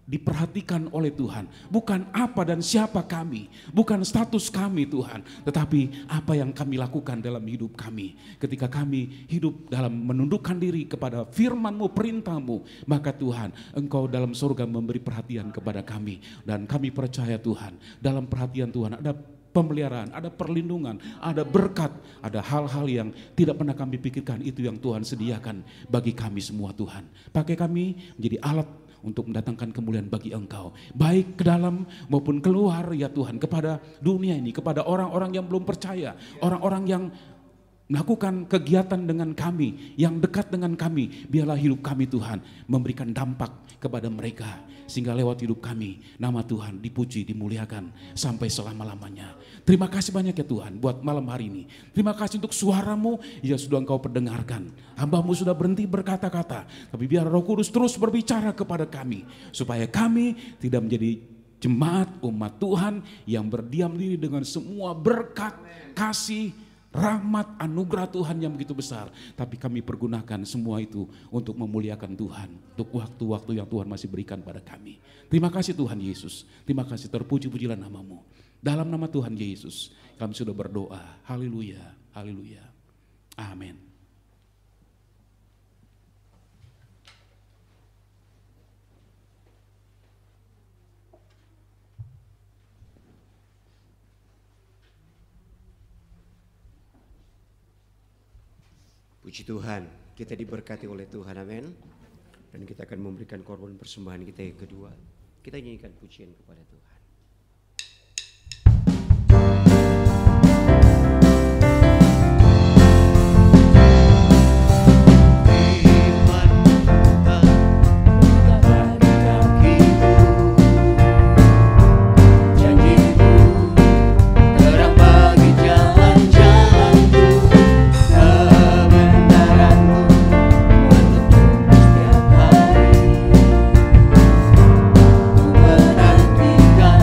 Speaker 4: diperhatikan oleh Tuhan, bukan apa dan siapa kami, bukan status kami Tuhan, tetapi apa yang kami lakukan dalam hidup kami. Ketika kami hidup dalam menundukkan diri kepada firman-Mu, perintah-Mu, maka Tuhan, Engkau dalam surga memberi perhatian kepada kami, dan kami percaya Tuhan, dalam perhatian Tuhan ada pemeliharaan, ada perlindungan, ada berkat, ada hal-hal yang tidak pernah kami pikirkan, itu yang Tuhan sediakan bagi kami semua Tuhan. Pakai kami menjadi alat untuk mendatangkan kemuliaan bagi Engkau, baik ke dalam maupun keluar ya Tuhan, kepada dunia ini, kepada orang-orang yang belum percaya, orang-orang yang melakukan kegiatan dengan kami, yang dekat dengan kami. Biarlah hidup kami Tuhan memberikan dampak kepada mereka, sehingga lewat hidup kami nama Tuhan dipuji, dimuliakan sampai selama-lamanya. Terima kasih banyak ya Tuhan buat malam hari ini. Terima kasih untuk suara-Mu yang sudah Engkau perdengarkan. Hamba-Mu sudah berhenti berkata-kata, tapi biar Roh Kudus terus berbicara kepada kami, supaya kami tidak menjadi jemaat umat Tuhan yang berdiam diri dengan semua berkat, kasih, rahmat, anugerah Tuhan yang begitu besar. Tapi kami pergunakan semua itu untuk memuliakan Tuhan, untuk waktu-waktu yang Tuhan masih berikan pada kami. Terima kasih Tuhan Yesus. Terima kasih, terpuji-pujilah nama-Mu. Dalam nama Tuhan Yesus kami sudah berdoa. Haleluya, haleluya. Amin.
Speaker 2: Puji Tuhan, kita diberkati oleh Tuhan, amin. Dan kita akan memberikan korban persembahan kita yang kedua. Kita nyanyikan pujian kepada Tuhan.
Speaker 6: Menantikan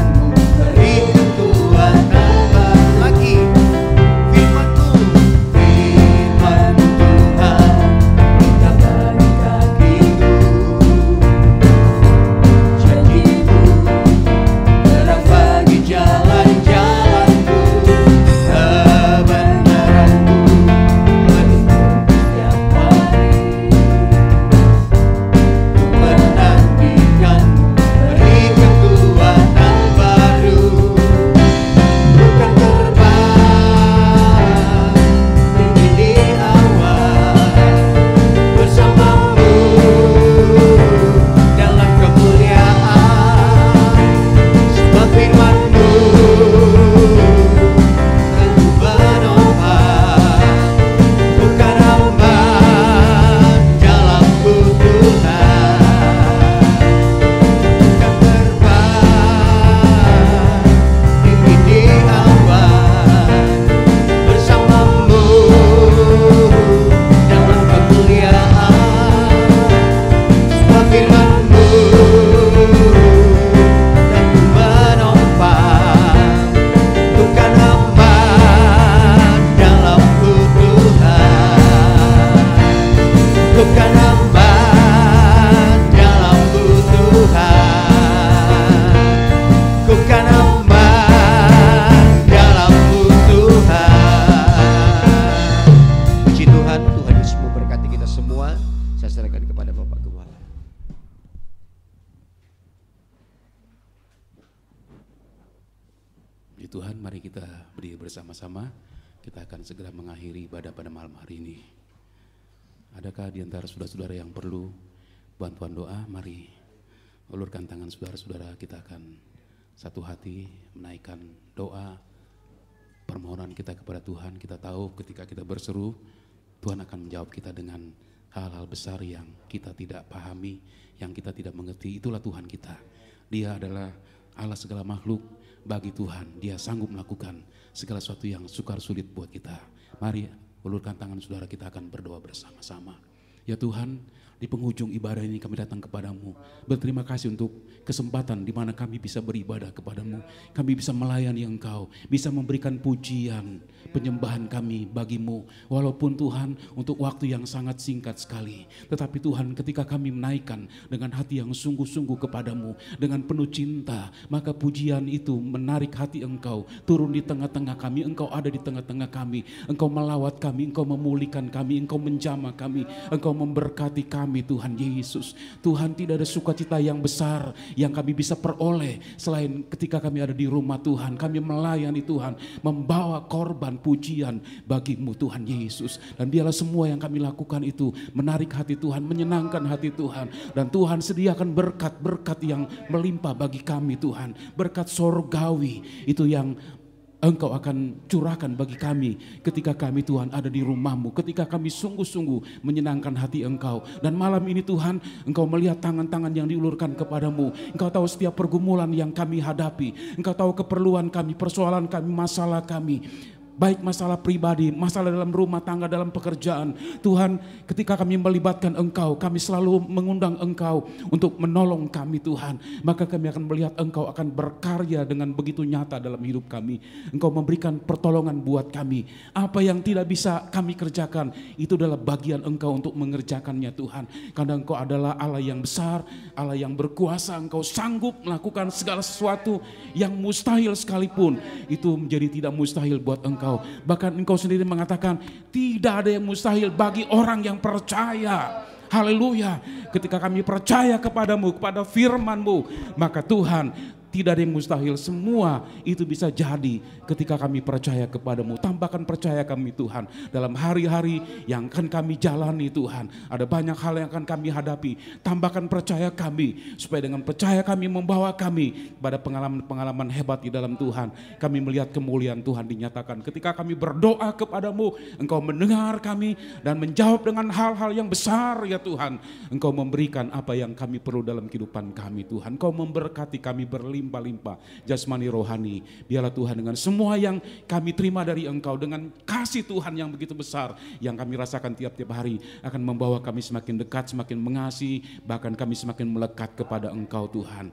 Speaker 4: Tuhan, mari kita berdiri bersama-sama. Kita akan segera mengakhiri ibadah pada malam hari ini. Adakah di antara saudara-saudara yang perlu bantuan doa? Mari ulurkan tangan saudara-saudara, kita akan satu hati menaikkan doa permohonan kita kepada Tuhan. Kita tahu ketika kita berseru, Tuhan akan menjawab kita dengan hal-hal besar yang kita tidak pahami, yang kita tidak mengerti. Itulah Tuhan kita. Dia adalah Allah segala makhluk. Bagi Tuhan, Dia sanggup melakukan segala sesuatu yang sukar sulit buat kita. Mari ulurkan tangan saudara, kita akan berdoa bersama-sama. Ya Tuhan, di penghujung ibadah ini kami datang kepadamu. Berterima kasih untuk kesempatan di mana kami bisa beribadah kepadamu. Kami bisa melayani Engkau, bisa memberikan pujian, penyembahan kami bagimu. Walaupun Tuhan untuk waktu yang sangat singkat sekali. Tetapi Tuhan, ketika kami menaikkan dengan hati yang sungguh-sungguh kepadamu, dengan penuh cinta, maka pujian itu menarik hati Engkau turun di tengah-tengah kami. Engkau ada di tengah-tengah kami. Engkau melawat kami, Engkau memulihkan kami, Engkau menjamah kami, Engkau memberkati kami Tuhan Yesus. Tuhan, tidak ada sukacita yang besar yang kami bisa peroleh selain ketika kami ada di rumah Tuhan. Kami melayani Tuhan, membawa korban pujian bagimu Tuhan Yesus. Dan biarlah semua yang kami lakukan itu menarik hati Tuhan, menyenangkan hati Tuhan. Dan Tuhan sediakan berkat-berkat yang melimpah bagi kami Tuhan. Berkat sorgawi itu yang Engkau akan curahkan bagi kami ketika kami Tuhan ada di rumah-Mu, ketika kami sungguh-sungguh menyenangkan hati Engkau. Dan malam ini Tuhan, Engkau melihat tangan-tangan yang diulurkan kepadamu. Engkau tahu setiap pergumulan yang kami hadapi. Engkau tahu keperluan kami, persoalan kami, masalah kami. Baik masalah pribadi, masalah dalam rumah tangga, dalam pekerjaan. Tuhan, ketika kami melibatkan Engkau, kami selalu mengundang Engkau untuk menolong kami Tuhan. Maka kami akan melihat Engkau akan berkarya dengan begitu nyata dalam hidup kami. Engkau memberikan pertolongan buat kami. Apa yang tidak bisa kami kerjakan, itu adalah bagian Engkau untuk mengerjakannya Tuhan. Karena Engkau adalah Allah yang besar, Allah yang berkuasa. Engkau sanggup melakukan segala sesuatu yang mustahil sekalipun. Itu menjadi tidak mustahil buat Engkau. Bahkan Engkau sendiri mengatakan tidak ada yang mustahil bagi orang yang percaya. Haleluya. Ketika kami percaya kepadamu, kepada firman-Mu, maka Tuhan, tidak ada yang mustahil, semua itu bisa jadi ketika kami percaya kepadamu. Tambahkan percaya kami Tuhan dalam hari-hari yang akan kami jalani Tuhan. Ada banyak hal yang akan kami hadapi. Tambahkan percaya kami, supaya dengan percaya kami membawa kami pada pengalaman-pengalaman hebat di dalam Tuhan. Kami melihat kemuliaan Tuhan dinyatakan. Ketika kami berdoa kepadamu, Engkau mendengar kami dan menjawab dengan hal-hal yang besar ya Tuhan. Engkau memberikan apa yang kami perlu dalam kehidupan kami Tuhan. Engkau memberkati kami berlimpah-limpah jasmani rohani. Biarlah Tuhan dengan semua yang kami terima dari Engkau, dengan kasih Tuhan yang begitu besar yang kami rasakan tiap-tiap hari, akan membawa kami semakin dekat, semakin mengasihi, bahkan kami semakin melekat kepada Engkau Tuhan.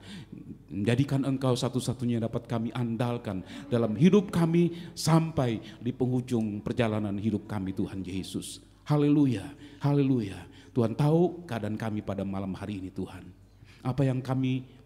Speaker 4: Menjadikan Engkau satu-satunya yang dapat kami andalkan dalam hidup kami sampai di penghujung perjalanan hidup kami Tuhan Yesus. Haleluya, haleluya. Tuhan tahu keadaan kami pada malam hari ini Tuhan. Apa yang kami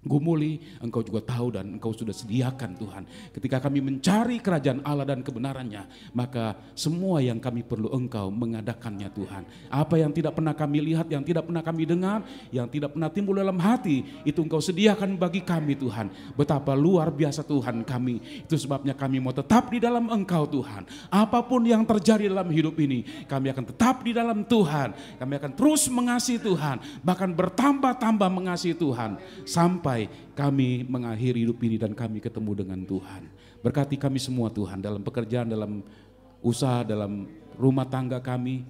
Speaker 4: gumuli, Engkau juga tahu dan Engkau sudah sediakan Tuhan. Ketika kami mencari kerajaan Allah dan kebenarannya, maka semua yang kami perlu Engkau mengadakannya Tuhan. Apa yang tidak pernah kami lihat, yang tidak pernah kami dengar, yang tidak pernah timbul dalam hati, itu Engkau sediakan bagi kami Tuhan. Betapa luar biasa Tuhan kami. Itu sebabnya kami mau tetap di dalam Engkau Tuhan. Apapun yang terjadi dalam hidup ini, kami akan tetap di dalam Tuhan. Kami akan terus mengasihi Tuhan, bahkan bertambah-tambah mengasihi Tuhan sampai kami mengakhiri hidup ini dan kami ketemu dengan Tuhan. Berkati kami semua Tuhan, dalam pekerjaan, dalam usaha, dalam rumah tangga kami.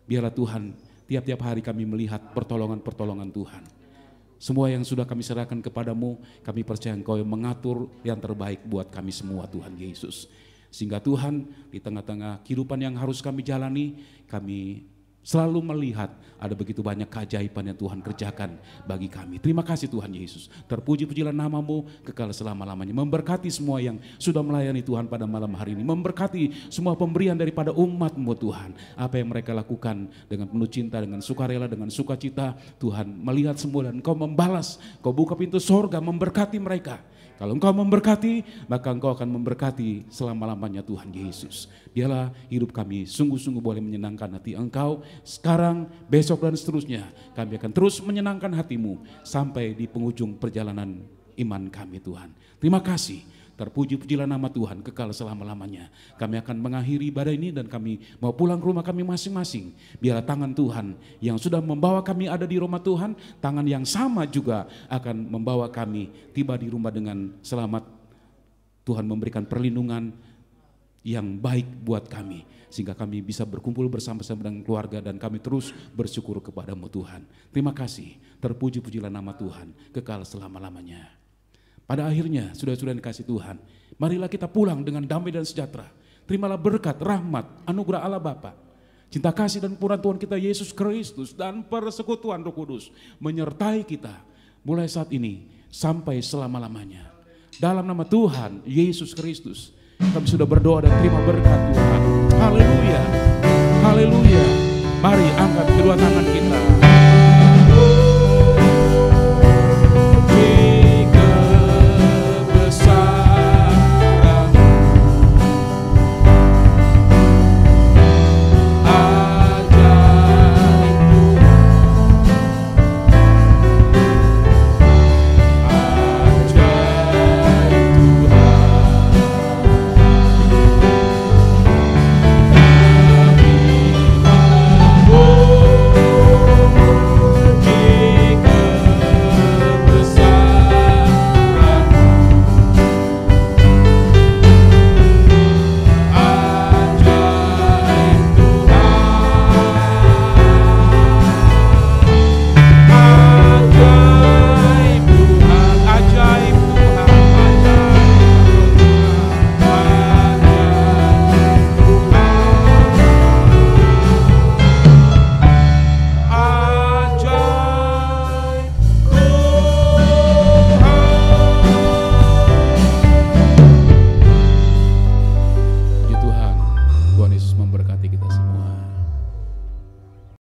Speaker 4: Biarlah Tuhan, tiap-tiap hari kami melihat pertolongan-pertolongan Tuhan. Semua yang sudah kami serahkan kepadamu, kami percaya Engkau yang mengatur yang terbaik buat kami semua Tuhan Yesus. Sehingga Tuhan, di tengah-tengah kehidupan yang harus kami jalani, kami selalu melihat ada begitu banyak keajaiban yang Tuhan kerjakan bagi kami. Terima kasih Tuhan Yesus. Terpuji-pujilah nama-Mu kekal selama-lamanya. Memberkati semua yang sudah melayani Tuhan pada malam hari ini. Memberkati semua pemberian daripada umat-Mu Tuhan. Apa yang mereka lakukan dengan penuh cinta, dengan sukarela, dengan sukacita. Tuhan melihat semua dan Engkau membalas. Engkau buka pintu sorga memberkati mereka. Kalau Engkau memberkati, maka Engkau akan memberkati selama-lamanya Tuhan Yesus. Biarlah hidup kami sungguh-sungguh boleh menyenangkan hati Engkau. Sekarang, besok dan seterusnya, kami akan terus menyenangkan hati-Mu sampai di penghujung perjalanan iman kami Tuhan. Terima kasih. Terpuji-pujilah nama Tuhan kekal selama-lamanya. Kami akan mengakhiri ibadah ini dan kami mau pulang ke rumah kami masing-masing. Biarlah tangan Tuhan yang sudah membawa kami ada di rumah Tuhan, tangan yang sama juga akan membawa kami tiba di rumah dengan selamat. Tuhan memberikan perlindungan yang baik buat kami, sehingga kami bisa berkumpul bersama-sama dengan keluarga dan kami terus bersyukur kepadamu Tuhan. Terima kasih, terpuji-pujilah nama Tuhan kekal selama-lamanya. Pada akhirnya, saudara-saudara yang dikasihi Tuhan, marilah kita pulang dengan damai dan sejahtera. Terimalah berkat, rahmat, anugerah Allah Bapa, cinta kasih dan kemurahan Tuhan kita Yesus Kristus dan persekutuan Roh Kudus menyertai kita mulai saat ini sampai selama-lamanya. Dalam nama Tuhan Yesus Kristus, kami sudah berdoa dan terima berkat Tuhan. Haleluya, haleluya. Mari angkat kedua tangan kita.